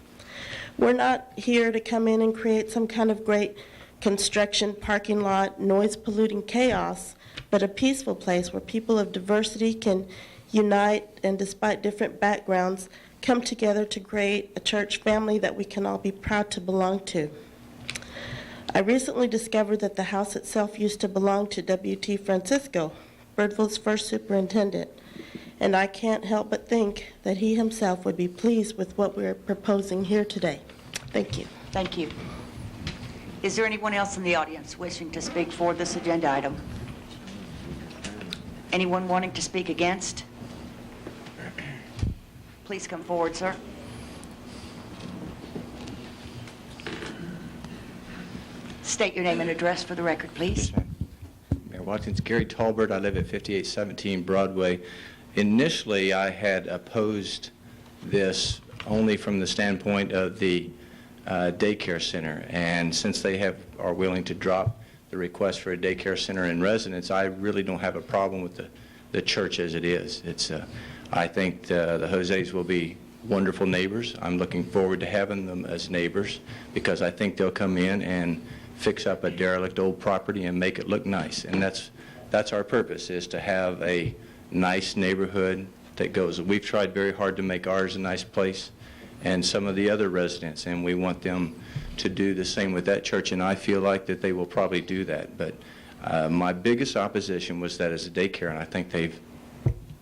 We're not here to come in and create some kind of great construction, parking lot, noise-polluting chaos, but a peaceful place where people of diversity can unite and, despite different backgrounds, come together to create a church family that we can all be proud to belong to. I recently discovered that the house itself used to belong to W.T. Francisco, Birdville's first superintendent, and I can't help but think that he himself would be pleased with what we're proposing here today. Thank you. Thank you. Is there anyone else in the audience wishing to speak for this agenda item? Anyone wanting to speak against? Please come forward, sir. State your name and address for the record, please. Mayor Watkins, Gary Talbert. I live at 5817 Broadway. Initially, I had opposed this only from the standpoint of the daycare center, and since they are willing to drop the request for a daycare center in residence, I really don't have a problem with the church as it is. I think the Jose's will be wonderful neighbors. I'm looking forward to having them as neighbors because I think they'll come in and fix up a derelict old property and make it look nice. And that's our purpose, is to have a nice neighborhood that goes. We've tried very hard to make ours a nice place, and some of the other residents, and we want them to do the same with that church, and I feel like that they will probably do that. But my biggest opposition was that as a daycare, and I think they've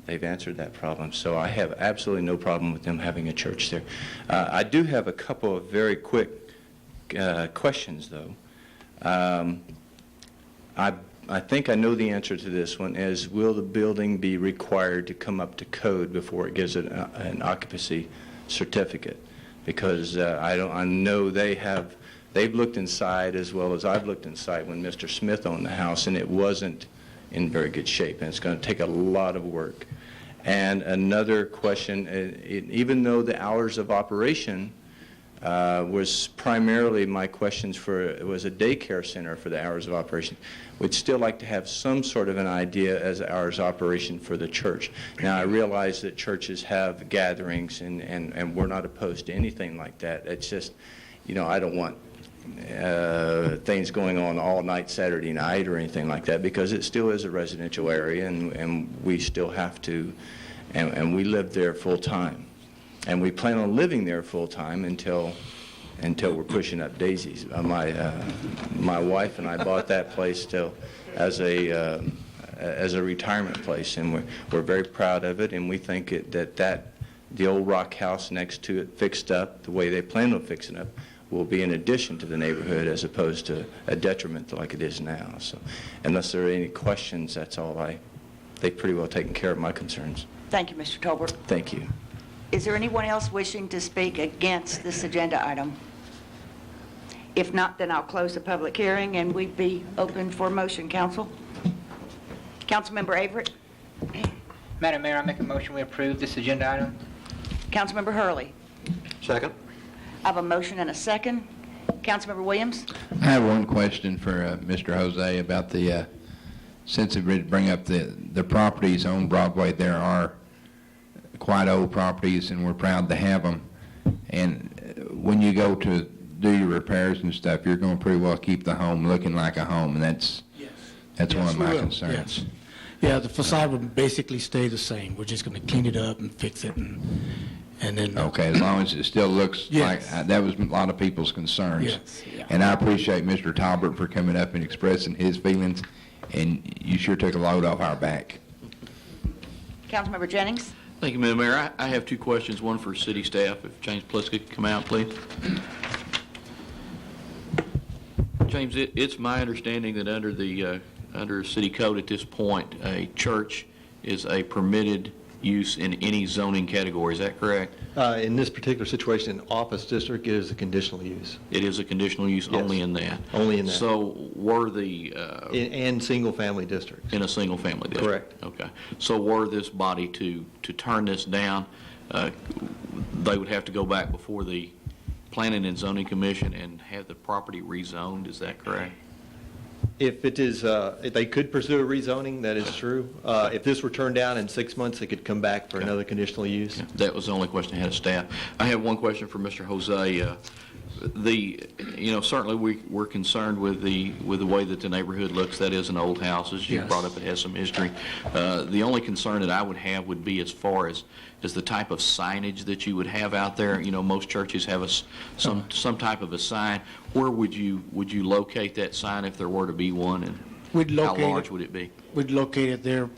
They've answered that problem. So I have absolutely no problem with them having a church there. I do have a couple of very quick questions, though. I think I know the answer to this one, is will the building be required to come up to code before it gives it an occupancy certificate? Because I know they've looked inside as well as I've looked inside when Mr. Smith owned the house, and it wasn't in very good shape, and it's going to take a lot of work. And another question, even though the hours of operation was primarily my questions for, it was a daycare center for the hours of operation, we'd still like to have some sort of an idea as hours of operation for the church. Now, I realize that churches have gatherings, and we're not opposed to anything like that. It's just, I don't want things going on all night Saturday night or anything like that, because it still is a residential area, and we still have to, and we live there full time. And we plan on living there full time until we're pushing up daisies. My wife and I bought that place as a retirement place, and we're very proud of it. And we think that the old rock house next to it, fixed up the way they plan on fixing it up, will be an addition to the neighborhood as opposed to a detriment like it is now. So, unless there are any questions, that's all. They've pretty well taken care of my concerns. Thank you, Mr. Tolbert. Thank you. Is there anyone else wishing to speak against this agenda item? If not, then I'll close the public hearing, and we'd be open for motion, Council. Councilmember Averett? Madam Mayor, I make a motion we approve this agenda item. Councilmember Hurley? Second. I have a motion and a second. Councilmember Williams? I have one question for Mr. Jose about the, since it bring up the properties on Broadway, there are quite old properties, and we're proud to have them. And when you go to do your repairs and stuff, you're going to pretty well keep the home looking like a home, and that's one of my concerns. Yes. Yeah, the facade would basically stay the same. We're just going to clean it up and fix it, and then... Okay, as long as it still looks Yes. like, that was a lot of people's concerns. Yes, yeah. And I appreciate Mr. Talbert for coming up and expressing his feelings, and you sure took a load off our back. Councilmember Jennings? Thank you, Madam Mayor. I have two questions, one for city staff. If James Pliska could come out, please. James, it's my understanding that under city code at this point, a church is a permitted use in any zoning category. Is that correct? In this particular situation, in office district, it is a conditional use. It is a conditional use. Yes. Only in that? Only in that. So were the... In single-family districts. In a single-family district? Correct. Okay. So were this body to turn this down, they would have to go back before the Planning and Zoning Commission and have the property rezoned. Is that correct? If it is, if they could pursue a rezoning, that is true. If this were turned down in 6 months, they could come back for another conditional use. Yeah, that was the only question I had of staff. I have one question for Mr. Jose. Certainly we're concerned with the way that the neighborhood looks. That is an old house, as you brought up. It has some history. The only concern that I would have would be as far as the type of signage that you would have out there. Most churches have some type of a sign. Where would you locate that sign if there were to be one, and how large would it be? We'd locate it there,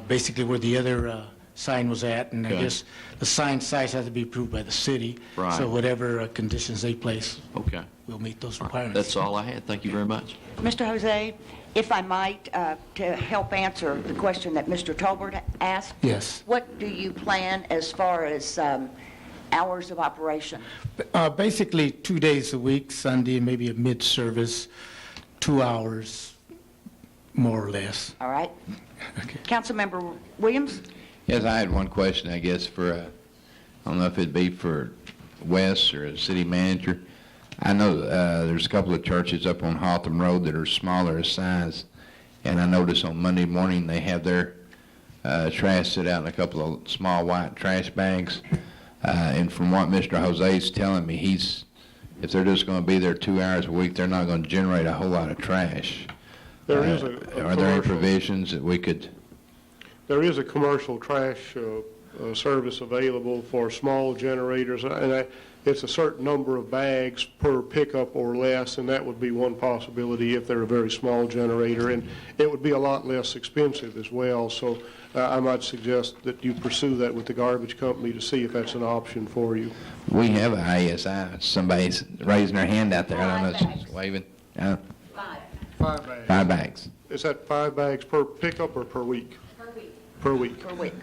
basically where the other sign was at, and Okay. I guess the sign size has to be approved by the city. Right. So whatever conditions they place, Okay. we'll meet those requirements. That's all I had. Thank you very much. Mr. Jose, if I might, to help answer the question that Mr. Tolbert asked. Yes. What do you plan as far as hours of operation? Basically 2 days a week, Sunday, maybe a mid-service, 2 hours, more or less. All right. Okay. Councilmember Williams? Yes, I had one question, I guess, for, I don't know if it'd be for Wes or a city manager. I know there's a couple of churches up on Haltom Road that are smaller size, and I noticed on Monday morning they have their trash sit out in a couple of small white trash bags. And from what Mr. Jose's telling me, if they're just going to be there 2 hours a week, they're not going to generate a whole lot of trash. There is Are there any provisions that we could... There is a commercial trash service available for small generators, and it's a certain number of bags per pickup or less, and that would be one possibility if they're a very small generator, and it would be a lot less expensive as well. So I might suggest that you pursue that with the garbage company to see if that's an option for you. We have a ISI. Somebody's raising their hand out there. I don't know if she's waving. 5 bags. 5 bags. Is that 5 bags per pickup or per week? Per week. Per week. Per week.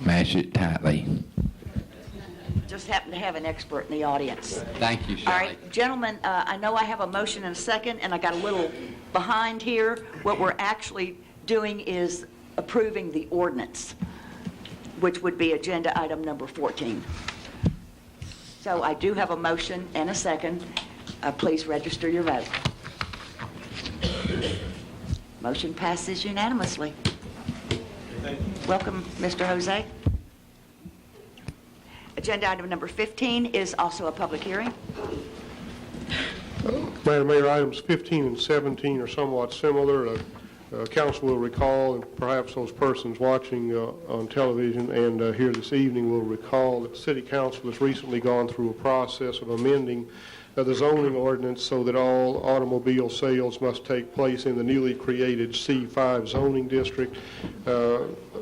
Mash it tightly. Just happen to have an expert in the audience. Thank you, All Shelley. right, gentlemen, I know I have a motion and a second, and I got a little behind here. What we're actually doing is approving the ordinance, which would be agenda item number 14. So I do have a motion and a second. Please register your vote. Motion passes unanimously. Welcome, Mr. Jose. Agenda item number 15 is also a public hearing. Madam Mayor, items 15 and 17 are somewhat similar. Council will recall, and perhaps those persons watching on television and here this evening will recall that the City Council has recently gone through a process of amending the zoning ordinance so that all automobile sales must take place in the newly created C5 zoning district.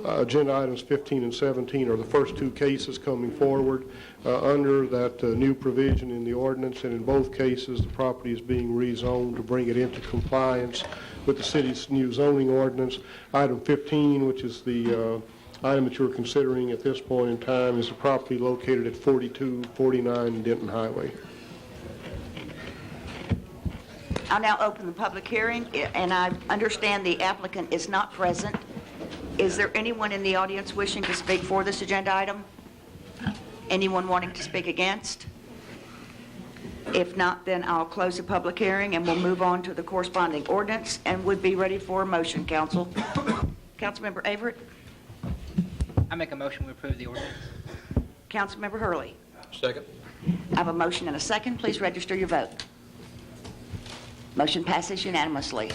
Agenda items 15 and 17 are the first 2 cases coming forward under that new provision in the ordinance, and in both cases the property is being rezoned to bring it into compliance with the city's new zoning ordinance. Item 15, which is the item that you're considering at this point in time, is the property located at 4249 Denton Highway. I'll now open the public hearing, and I understand the applicant is not present. Is there anyone in the audience wishing to speak for this agenda item? Anyone wanting to speak against? If not, then I'll close the public hearing and we'll move on to the corresponding ordinance and would be ready for a motion, Council. Councilmember Averett? I make a motion we approve the ordinance. Councilmember Hurley? Second. I have a motion and a second. Please register your vote. Motion passes unanimously.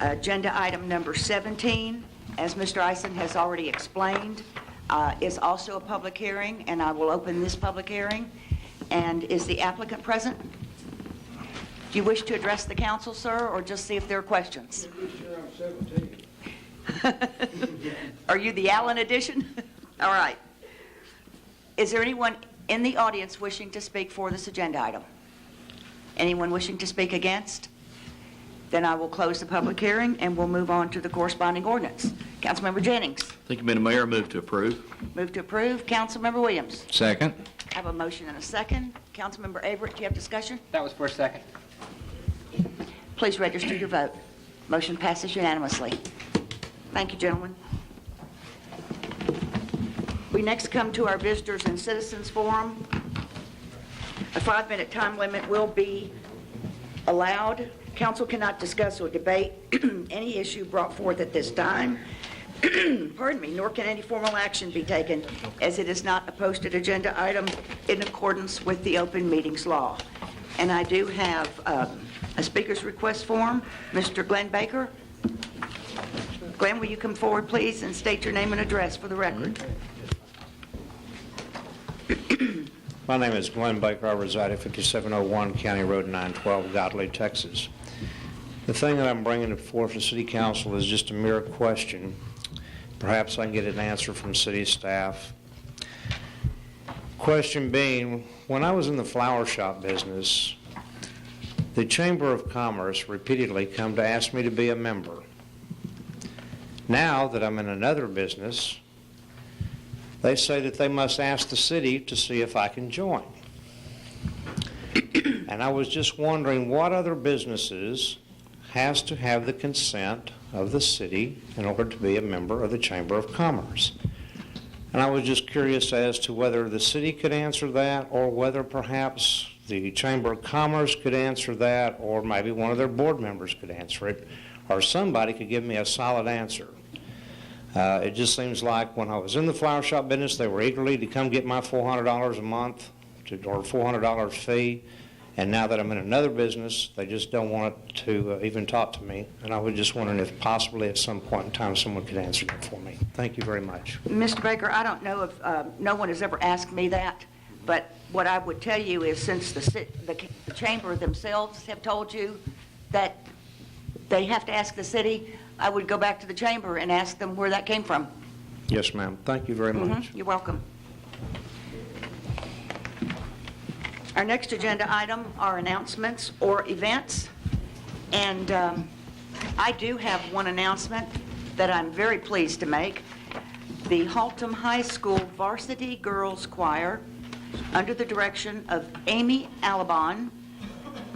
Agenda item number 17, as Mr. Eisen has already explained, is also a public hearing, and I will open this public hearing. And is the applicant present? Do you wish to address the council, sir, or just see if there are questions? Are you the Allen edition? All right. Is there anyone in the audience wishing to speak for this agenda item? Anyone wishing to speak against? Then I will close the public hearing and we'll move on to the corresponding ordinance. Councilmember Jennings. Thank you, Madam Mayor. Move to approve. Move to approve. Councilmember Williams. Second. I have a motion and a second. Councilmember Averett, do you have discussion? That was for a second. Please register your vote. Motion passes unanimously. Thank you, gentlemen. We next come to our Visitors and Citizens Forum. A 5-minute time limit will be allowed. Council cannot discuss or debate any issue brought forth at this time. Pardon me, nor can any formal action be taken as it is not a posted agenda item in accordance with the open meetings law. And I do have a speaker's request form. Mr. Glenn Baker. Glenn, will you come forward, please, and state your name and address for the record? My name is Glenn Baker. I reside at 5701 County Road 912, Godley, Texas. The thing that I'm bringing before the City Council is just a mere question. Perhaps I can get an answer from city staff. Question being, when I was in the flower shop business, the Chamber of Commerce repeatedly come to ask me to be a member. Now that I'm in another business, they say that they must ask the city to see if I can join. And I was just wondering what other businesses has to have the consent of the city in order to be a member of the Chamber of Commerce. And I was just curious as to whether the city could answer that, or whether perhaps the Chamber of Commerce could answer that, or maybe one of their board members could answer it, or somebody could give me a solid answer. It just seems like when I was in the flower shop business, they were eagerly to come get my $400 a month or $400 fee. And now that I'm in another business, they just don't want to even talk to me. And I was just wondering if possibly at some point in time someone could answer that for me. Thank you very much. Mr. Baker, I don't know if, no one has ever asked me that, but what I would tell you is since the chamber themselves have told you that they have to ask the city, I would go back to the chamber and ask them where that came from. Yes, ma'am. Thank you very much. You're welcome. Our next agenda item are announcements or events. And I do have one announcement that I'm very pleased to make. The Haltom High School Varsity Girls Choir, under the direction of Amy Alabon,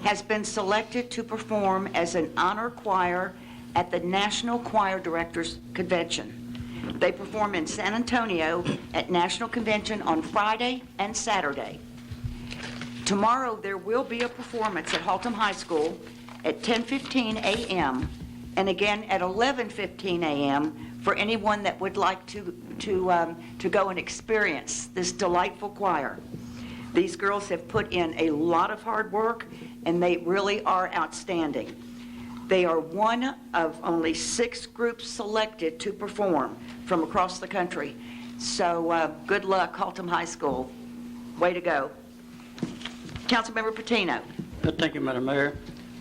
has been selected to perform as an honor choir at the National Choir Directors Convention. They perform in San Antonio at National Convention on Friday and Saturday. Tomorrow there will be a performance at Haltom High School at 10:15 a.m. and again at 11:15 a.m. for anyone that would like to go and experience this delightful choir. These girls have put in a lot of hard work, and they really are outstanding. They are one of only 6 groups selected to perform from across the country. So good luck, Haltom High School. Way to go. Councilmember Patino. Thank you, Madam Mayor.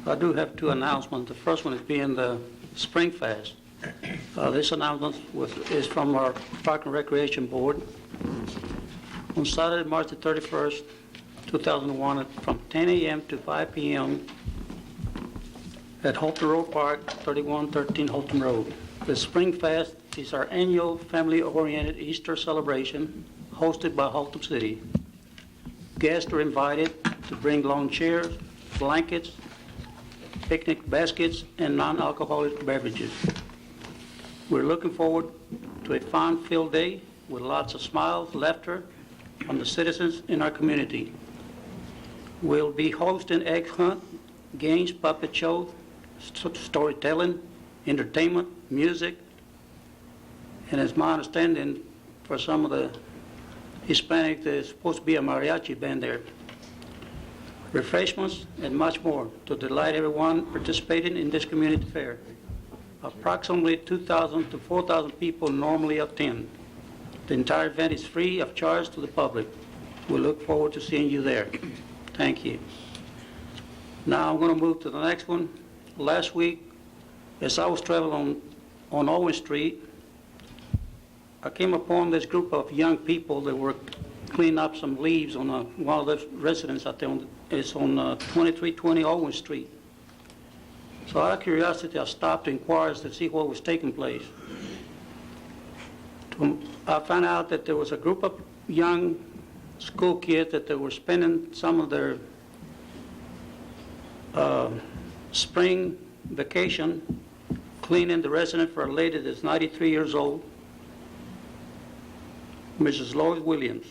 I do have 2 announcements. The first one is being the Spring Fest. This announcement is from our Park and Recreation Board. On Saturday, March the 31st, 2001, from 10 a.m. to 5 p.m. at Haltom Road Park, 3113 Haltom Road. The Spring Fest is our annual family-oriented Easter celebration hosted by Haltom City. Guests are invited to bring lawn chairs, blankets, picnic baskets, and non-alcoholic beverages. We're looking forward to a fun-filled day with lots of smiles, laughter from the citizens in our community. We'll be hosting egg hunt, games, puppet shows, storytelling, entertainment, music, and it's my understanding for some of the Hispanic, there's supposed to be a mariachi band there. Refreshments and much more to delight everyone participating in this community fair. Approximately 2,000 to 4,000 people normally attend. The entire event is free of charge to the public. We look forward to seeing you there. Thank you. Now I'm going to move to the next one. Last week, as I was traveling on Owen Street, I came upon this group of young people that were cleaning up some leaves on one of the residents out there. It's on 2320 Owen Street. So out of curiosity, I stopped to inquire to see what was taking place. I found out that there was a group of young school kids that they were spending some of their spring vacation cleaning the residence for a lady that's 93 years old, Mrs. Lois Williams.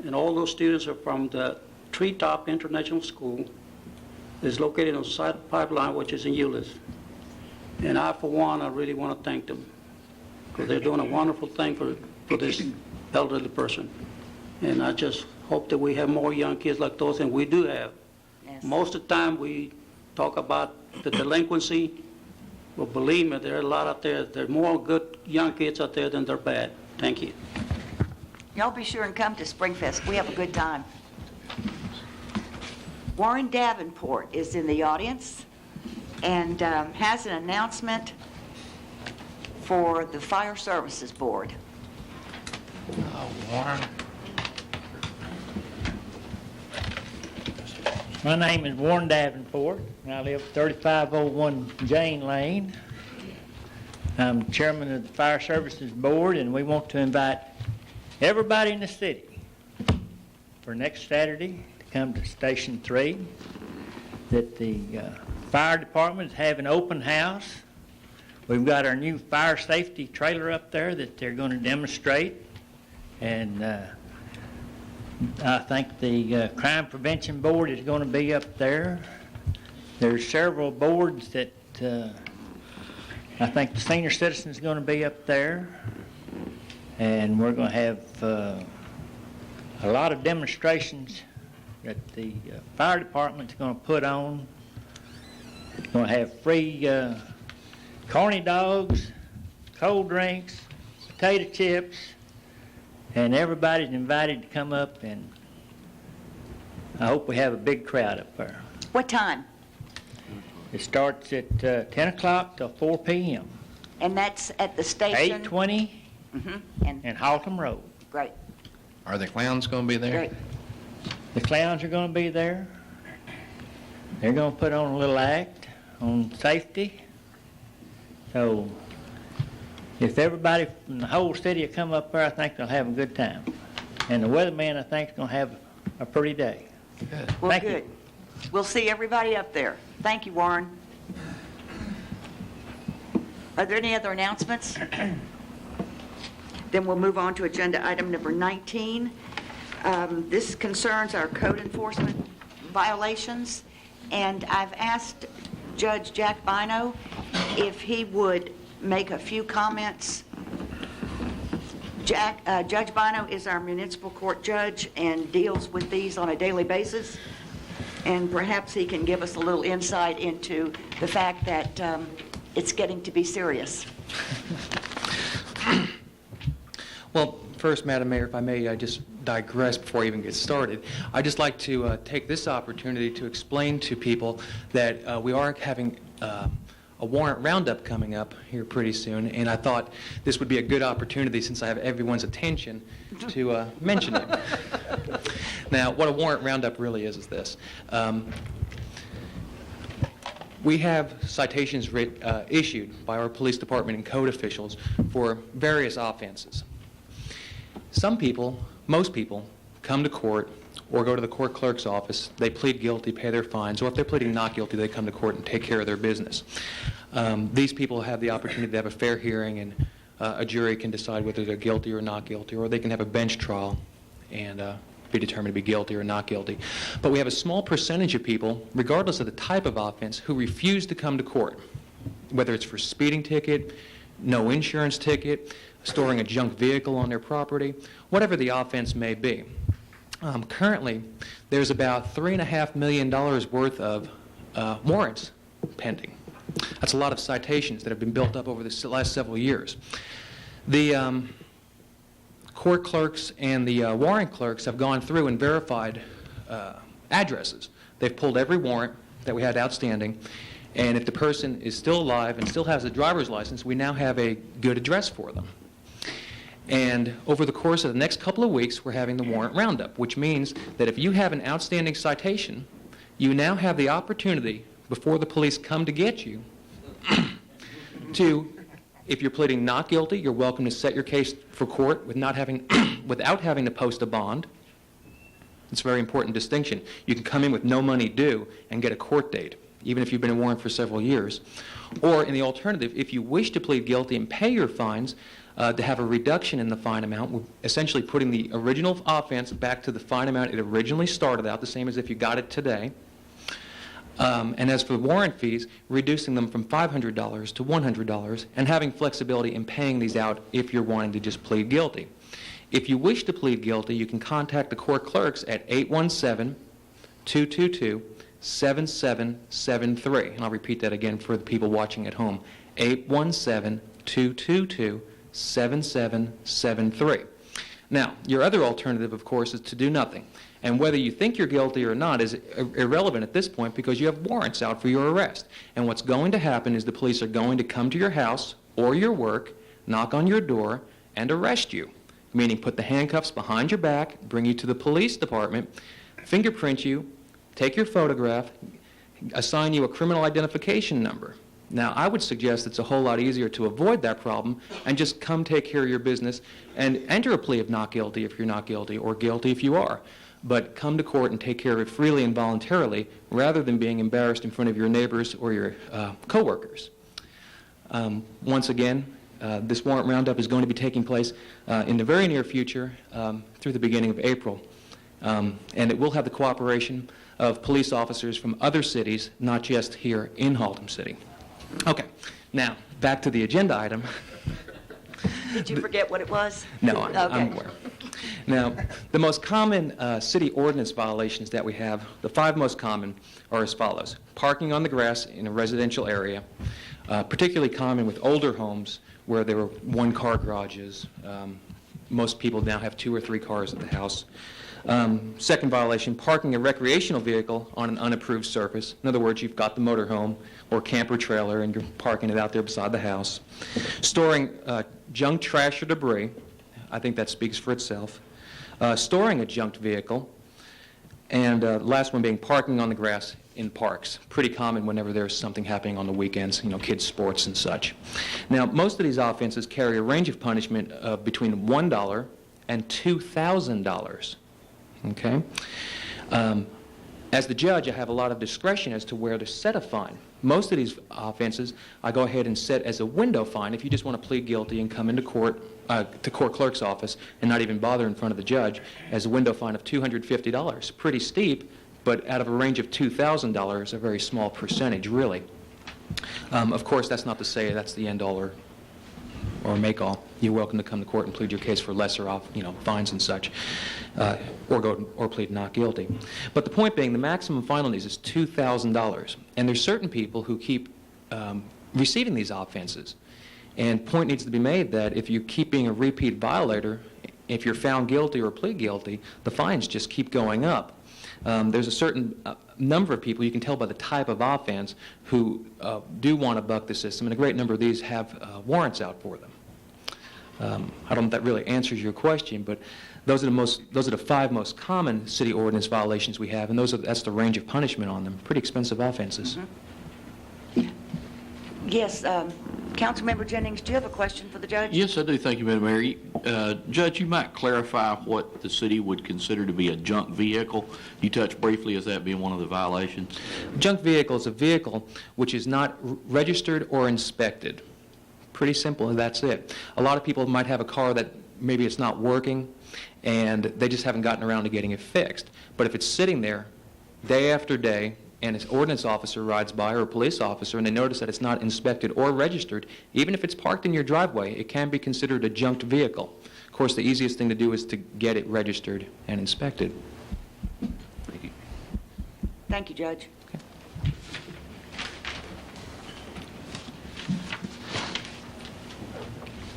And all those students are from the Treetop International School. It's located on the side of the pipeline, which is in Euless. And I, for one, I really want to thank them because they're doing a wonderful thing for this elderly person. And I just hope that we have more young kids like those, and we do have. Yes. Most of the time we talk about the delinquency, but believe me, there are a lot out there. There are more good young kids out there than they're bad. Thank you. Y'all be sure and come to Springfest. We have a good time. Warren Davenport is in the audience and has an announcement for the Fire Services Board. Warren. My name is Warren Davenport, and I live at 3501 Jane Lane. I'm chairman of the Fire Services Board, and we want to invite everybody in the city for next Saturday to come to Station 3, that the fire department is having an open house. We've got our new fire safety trailer up there that they're going to demonstrate, and I think the Crime Prevention Board is going to be up there. There's several boards that I think the senior citizen is going to be up there. And we're going to have a lot of demonstrations that the fire department's going to put on. Going to have free corny dogs, cold drinks, potato chips, and everybody's invited to come up, and I hope we have a big crowd up there. What time? It starts at 10 o'clock till 4 p.m. And that's at the station? 820 And and Haltom Road. Great. Are the clowns going to be there? Great. The clowns are going to be there. They're going to put on a little act on safety. So if everybody from the whole city will come up there, I think they'll have a good time. And the weatherman, I think, is going to have a pretty day. Well, Thank good. you. We'll see everybody up there. Thank you, Warren. Are there any other announcements? Then we'll move on to agenda item number 19. This concerns our code enforcement violations, and I've asked Judge Jack Bino if he would make a few comments. Judge Bino is our municipal court judge and deals with these on a daily basis, and perhaps he can give us a little insight into the fact that it's getting to be serious. Well, first, Madam Mayor, if I may just digress before I even get started, I'd just like to take this opportunity to explain to people that we are having a warrant roundup coming up here pretty soon, and I thought this would be a good opportunity, since I have everyone's attention, to mention it. Now, what a warrant roundup really is this. We have citations issued by our police department and code officials for various offenses. Some people, most people, come to court or go to the court clerk's office. They plead guilty, pay their fines, or if they're pleading not guilty, they come to court and take care of their business. These people have the opportunity to have a fair hearing, and a jury can decide whether they're guilty or not guilty, or they can have a bench trial and be determined to be guilty or not guilty. But we have a small percentage of people, regardless of the type of offense, who refuse to come to court, whether it's for speeding ticket, no insurance ticket, storing a junk vehicle on their property, whatever the offense may be. Currently, there's about $3.5 million worth of warrants pending. That's a lot of citations that have been built up over the last several years. The court clerks and the warrant clerks have gone through and verified addresses. They've pulled every warrant that we had outstanding, and if the person is still alive and still has a driver's license, we now have a good address for them. And over the course of the next couple of weeks, we're having the warrant roundup, which means that if you have an outstanding citation, you now have the opportunity, before the police come to get you, to, if you're pleading not guilty, you're welcome to set your case for court without having to post a bond. It's a very important distinction. You can come in with no money due and get a court date, even if you've been in warrant for several years. Or in the alternative, if you wish to plead guilty and pay your fines, to have a reduction in the fine amount, we're essentially putting the original offense back to the fine amount it originally started out, the same as if you got it today. And as for the warrant fees, reducing them from $500 to $100 and having flexibility in paying these out if you're wanting to just plead guilty. If you wish to plead guilty, you can contact the court clerks at 817-222-7773. And I'll repeat that again for the people watching at home. 817-222-7773. Now, your other alternative, of course, is to do nothing. And whether you think you're guilty or not is irrelevant at this point, because you have warrants out for your arrest. And what's going to happen is the police are going to come to your house or your work, knock on your door, and arrest you, meaning put the handcuffs behind your back, bring you to the police department, fingerprint you, take your photograph, assign you a criminal identification number. Now, I would suggest it's a whole lot easier to avoid that problem and just come take care of your business and enter a plea of not guilty if you're not guilty, or guilty if you are. But come to court and take care of it freely and voluntarily, rather than being embarrassed in front of your neighbors or your coworkers. Once again, this warrant roundup is going to be taking place in the very near future through the beginning of April. And it will have the cooperation of police officers from other cities, not just here in Haltom City. Okay, now back to the agenda item. Did you forget what it was? No, Okay. I'm aware. Now, the most common city ordinance violations that we have, the 5 most common, are as follows. Parking on the grass in a residential area, particularly common with older homes where there were one-car garages. Most people now have 2 or 3 cars at the house. Second violation, parking a recreational vehicle on an unapproved surface. In other words, you've got the motorhome or camper trailer and you're parking it out there beside the house. Storing junk trash or debris. I think that speaks for itself. Storing a junked vehicle. And last one being parking on the grass in parks. Pretty common whenever there's something happening on the weekends, kids' sports and such. Now, most of these offenses carry a range of punishment of between $1 and $2,000. Okay? As the judge, I have a lot of discretion as to where to set a fine. Most of these offenses, I go ahead and set as a window fine if you just want to plead guilty and come into court, to court clerk's office, and not even bother in front of the judge, as a window fine of $250. Pretty steep, but out of a range of $2,000, a very small percentage, really. Of course, that's not to say that's the end-all or make-all. You're welcome to come to court and plead your case for lesser off, fines and such, or plead not guilty. But the point being, the maximum fine on these is $2,000, and there's certain people who keep receiving these offenses. And point needs to be made that if you keep being a repeat violator, if you're found guilty or plead guilty, the fines just keep going up. There's a certain number of people, you can tell by the type of offense, who do want to buck the system, and a great number of these have warrants out for them. I don't know if that really answers your question, but those are the 5 most common city ordinance violations we have, and that's the range of punishment on them. Pretty expensive offenses. Mm-hmm. Yes, Councilmember Jennings, do you have a question for the judge? Yes, I do. Thank you, Madam Mayor. Judge, you might clarify what the city would consider to be a junk vehicle. You touched briefly as that being one of the violations. Junk vehicle is a vehicle which is not registered or inspected. Pretty simple, and that's it. A lot of people might have a car that maybe it's not working, and they just haven't gotten around to getting it fixed. But if it's sitting there day after day, and an ordinance officer rides by or a police officer and they notice that it's not inspected or registered, even if it's parked in your driveway, it can be considered a junked vehicle. Of course, the easiest thing to do is to get it registered and inspected. Thank you. Thank you, Judge.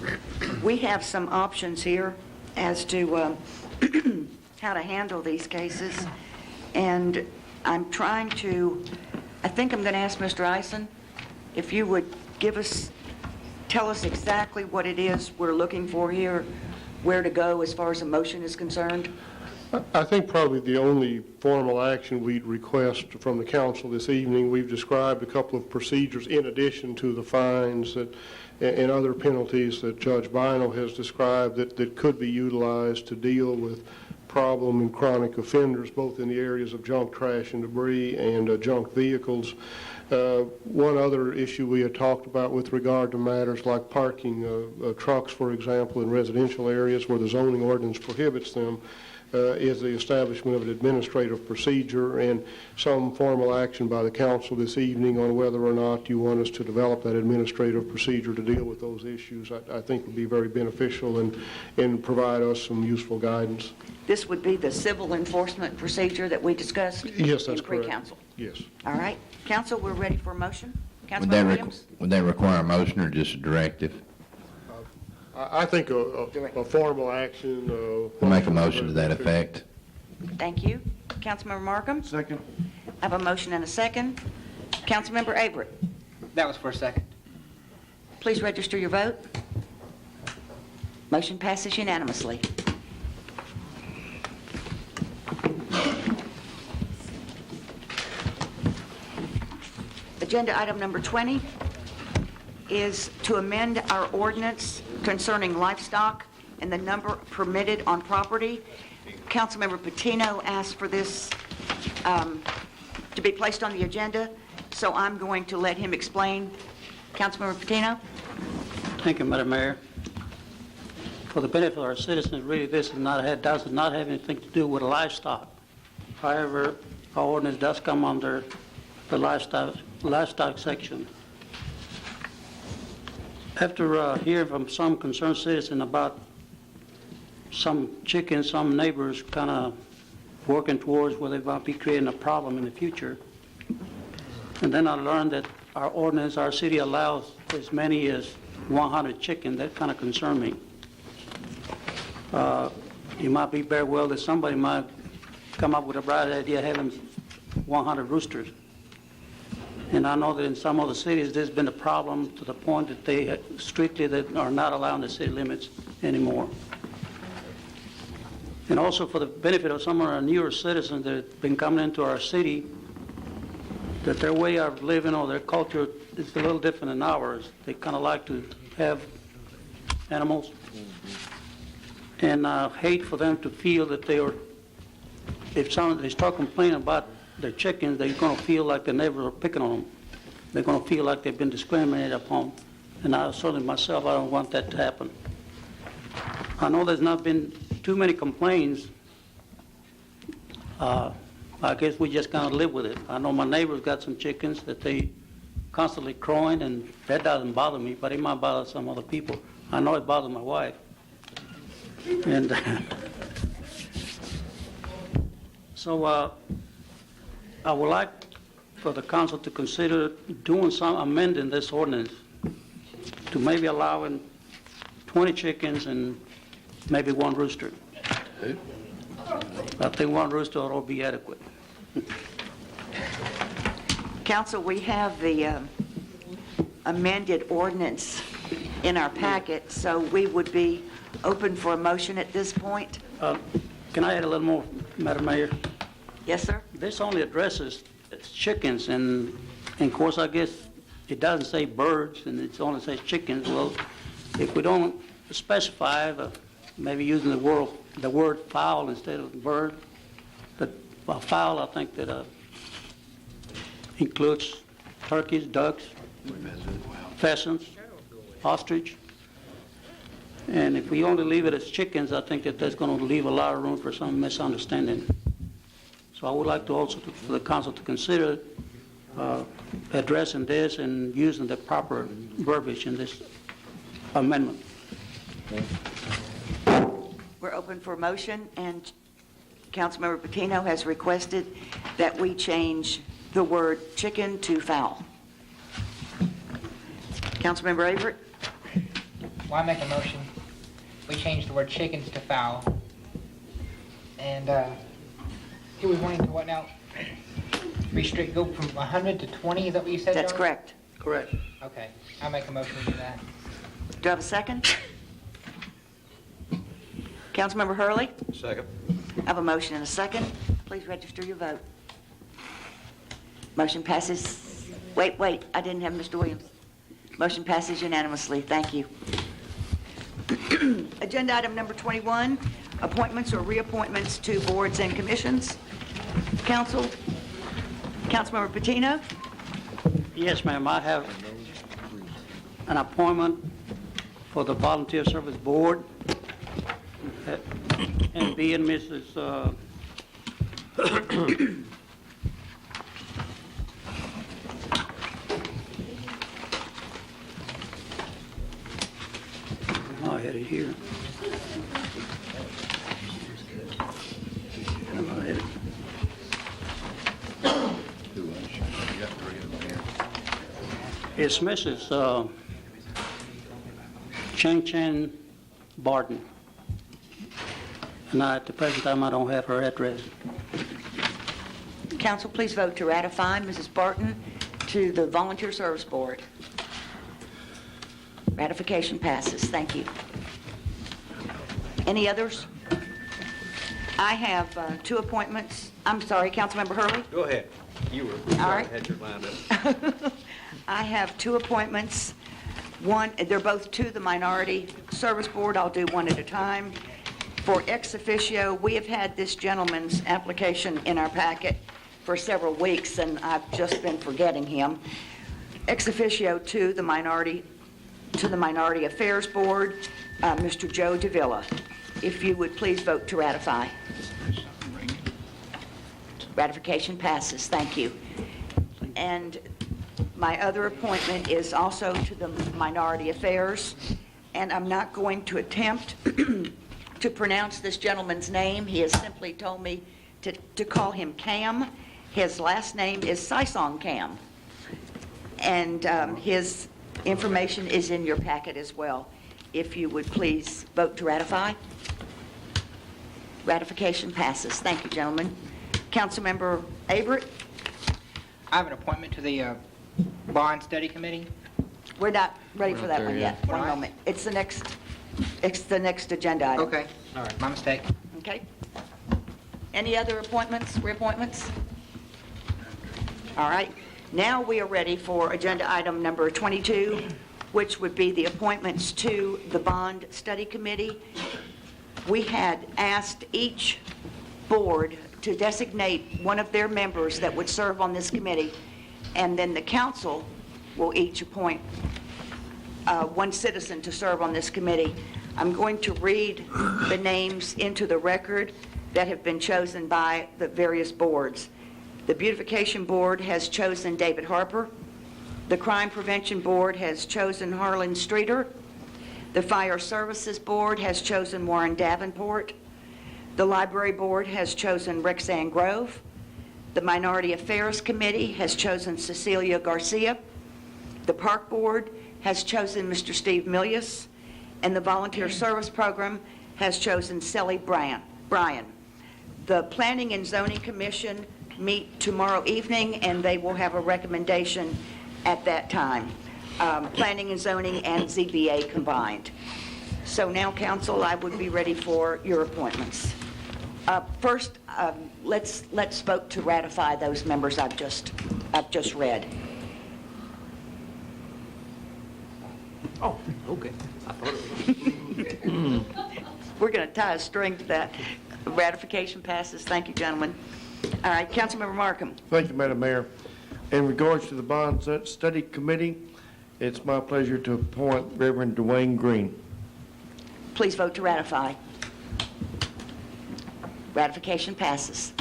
Okay. We have some options here as to how to handle these cases, and I'm trying to, I think I'm going to ask Mr. Eisen if you would tell us exactly what it is we're looking for here, where to go as far as a motion is concerned. I think probably the only formal action we'd request from the council this evening, we've described a couple of procedures in addition to the fines and other penalties that Judge Bynum has described that could be utilized to deal with problem and chronic offenders, both in the areas of junk trash and debris and junk vehicles. One other issue we had talked about with regard to matters like parking trucks, for example, in residential areas where the zoning ordinance prohibits them, is the establishment of an administrative procedure and some formal action by the council this evening on whether or not you want us to develop that administrative procedure to deal with those issues. I think would be very beneficial and provide us some useful guidance. This would be the civil enforcement procedure that we discussed? Yes, that's in correct. pre-council? Yes. All right. Council, we're ready for a motion. Councilman Williams? Would that require a motion or just a directive? I think a formal action. We'll make a motion to that effect. Thank you. Councilmember Markham? Second. I have a motion and a second. Councilmember Averett? That was for a second. Please register your vote. Motion passes unanimously. Agenda item number 20 is to amend our ordinance concerning livestock and the number permitted on property. Councilmember Patino asked for this to be placed on the agenda, so I'm going to let him explain. Councilmember Patino? Thank you, Madam Mayor. For the benefit of our citizens, really this does not have anything to do with livestock. However, our ordinance does come under the livestock section. After hearing from some concerned citizen about some chickens, some neighbors kind of working towards where they might be creating a problem in the future. And then I learned that our ordinance, our city allows as many as 100 chickens. That kind of concerned me. It might be very well that somebody might come up with a bright idea of having 100 roosters. And I know that in some other cities, there's been a problem to the point that they strictly that are not allowing the city limits anymore. And also for the benefit of some of our newer citizens that have been coming into our city, that their way of living or their culture is a little different than ours. They kind of like to have animals. And I hate for them to feel that they start complaining about their chickens, they're going to feel like the neighbors are picking on them. They're going to feel like they've been discriminated upon. And I certainly myself, I don't want that to happen. I know there's not been too many complaints. I guess we just kind of live with it. I know my neighbor's got some chickens that they constantly crowing, and that doesn't bother me, but it might bother some other people. I know it bothers my wife. And so I would like for the council to consider doing some amending this ordinance to maybe allowing 20 chickens and maybe 1 rooster. I think 1 rooster ought to be adequate. Council, we have the amended ordinance in our packet, so we would be open for a motion at this point. Can I add a little more, Madam Mayor? Yes, sir. This only addresses chickens, and of course, I guess it doesn't say birds, and it only says chickens. Well, if we don't specify, maybe using the word fowl instead of bird, but fowl, I think that includes turkeys, ducks, pheasants, ostrich. And if we only leave it as chickens, I think that that's going to leave a lot of room for some misunderstanding. So I would like to also for the council to consider addressing this and using the proper verbiage in this amendment. We're open for motion, and Councilmember Patino has requested that we change the word chicken to fowl. Councilmember Averett? Well, I make a motion. We change the word chickens to fowl. And he was wanting to what now? Restrict, go from 100 to 20, is that what you said, That's John? correct. Correct. Okay, I'll make a motion to do that. Do I have a second? Councilmember Hurley? Second. I have a motion and a second. Please register your vote. Motion passes. Wait, I didn't have Mr. Williams. Motion passes unanimously. Thank you. Agenda item number 21, appointments or reappointments to boards and commissions. Councilmember Patino? Yes, ma'am. I have an appointment for the Volunteer Service Board, and being Mrs. I had it here. I had it. It's Mrs. Chen Barton. And at the present time, I don't have her address. Council, please vote to ratify Mrs. Barton to the Volunteer Service Board. Ratification passes. Thank you. Any others? I have 2 appointments. I'm sorry, Councilmember Hurley? Go ahead. You were, All right. had your lined up. I have 2 appointments. One, they're both to the Minority Service Board. I'll do one at a time. For ex officio, we have had this gentleman's application in our packet for several weeks, and I've just been forgetting him. Ex officio to the Minority Affairs Board, Mr. Joe Davila. If you would please vote to ratify. Ratification passes. Thank you. And my other appointment is also to the Minority Affairs, and I'm not going to attempt to pronounce this gentleman's name. He has simply told me to call him Cam. His last name is Sisong Cam. And his information is in your packet as well. If you would please vote to ratify. Ratification passes. Thank you, gentlemen. Councilmember Averett? I have an appointment to the Bond Study Committee. We're not ready for that there one yet. yet. One moment. It's the next agenda item. Okay, all right, my mistake. Okay. Any other appointments, reappointments? All right. Now we are ready for agenda item number 22, which would be the appointments to the Bond Study Committee. We had asked each board to designate one of their members that would serve on this committee, and then the council will each appoint one citizen to serve on this committee. I'm going to read the names into the record that have been chosen by the various boards. The Beautification Board has chosen David Harper. The Crime Prevention Board has chosen Harlan Streeter. The Fire Services Board has chosen Warren Davenport. The Library Board has chosen Rexanne Grove. The Minority Affairs Committee has chosen Cecilia Garcia. The Park Board has chosen Mr. Steve Milius. And the Volunteer Service Program has chosen Sally Bryan. The Planning and Zoning Commission meet tomorrow evening, and they will have a recommendation at that time. Planning and Zoning and ZBA combined. So now, council, I would be ready for your appointments. First, let's vote to ratify those members I've just read. Oh, okay. I thought it was... We're going to tie a string to that. Ratification passes. Thank you, gentlemen. All right, Councilmember Markham. Thank you, Madam Mayor. In regards to the Bond Study Committee, it's my pleasure to appoint Reverend Dwayne Green. Please vote to ratify. Ratification passes.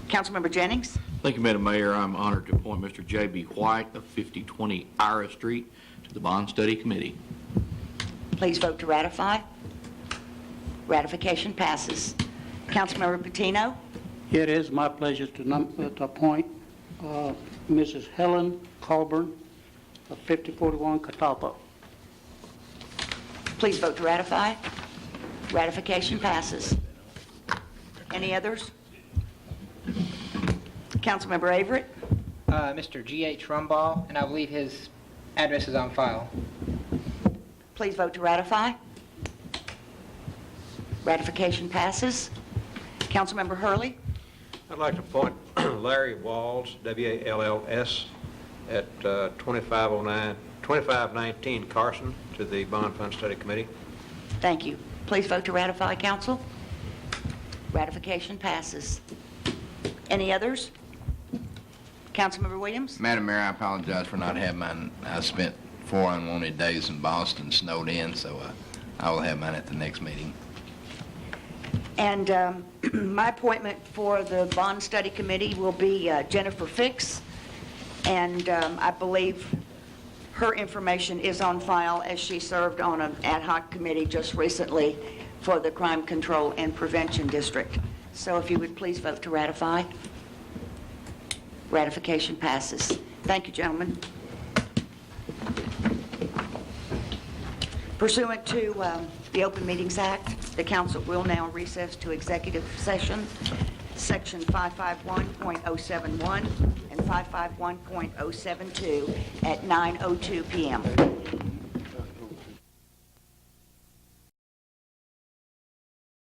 Councilmember Jennings. Thank you, Madam Mayor. I'm honored to appoint Mr. J.B. White of 5020 Ira Street to the Bond Study Committee. Please vote to ratify. Ratification passes. Councilmember Patino. It is my pleasure to appoint Mrs. Helen Colburn of 5041 Catalpa. Please vote to ratify. Ratification passes. Any others? Councilmember Averett. Mr. G.H. Rumbaugh, and I believe his address is on file. Please vote to ratify. Ratification passes. Councilmember Hurley. I'd like to appoint Larry Walls, W-A-L-L-S, at 2519 Carson to the Bond Fund Study Committee. Thank you. Please vote to ratify, council. Ratification passes. Any others? Councilmember Williams? Madam Mayor, I apologize for not having mine. I spent 4 unwanted days in Boston, snowed in, so I will have mine at the next meeting. And my appointment for the Bond Study Committee will be Jennifer Fix, and I believe her information is on file as she served on an ad hoc committee just recently for the Crime Control and Prevention District. So if you would please vote to ratify. Ratification passes. Thank you, gentlemen. Pursuant to the Open Meetings Act, the council will now recess to executive session, section 551.071 and 551.072 at 9:02 p.m.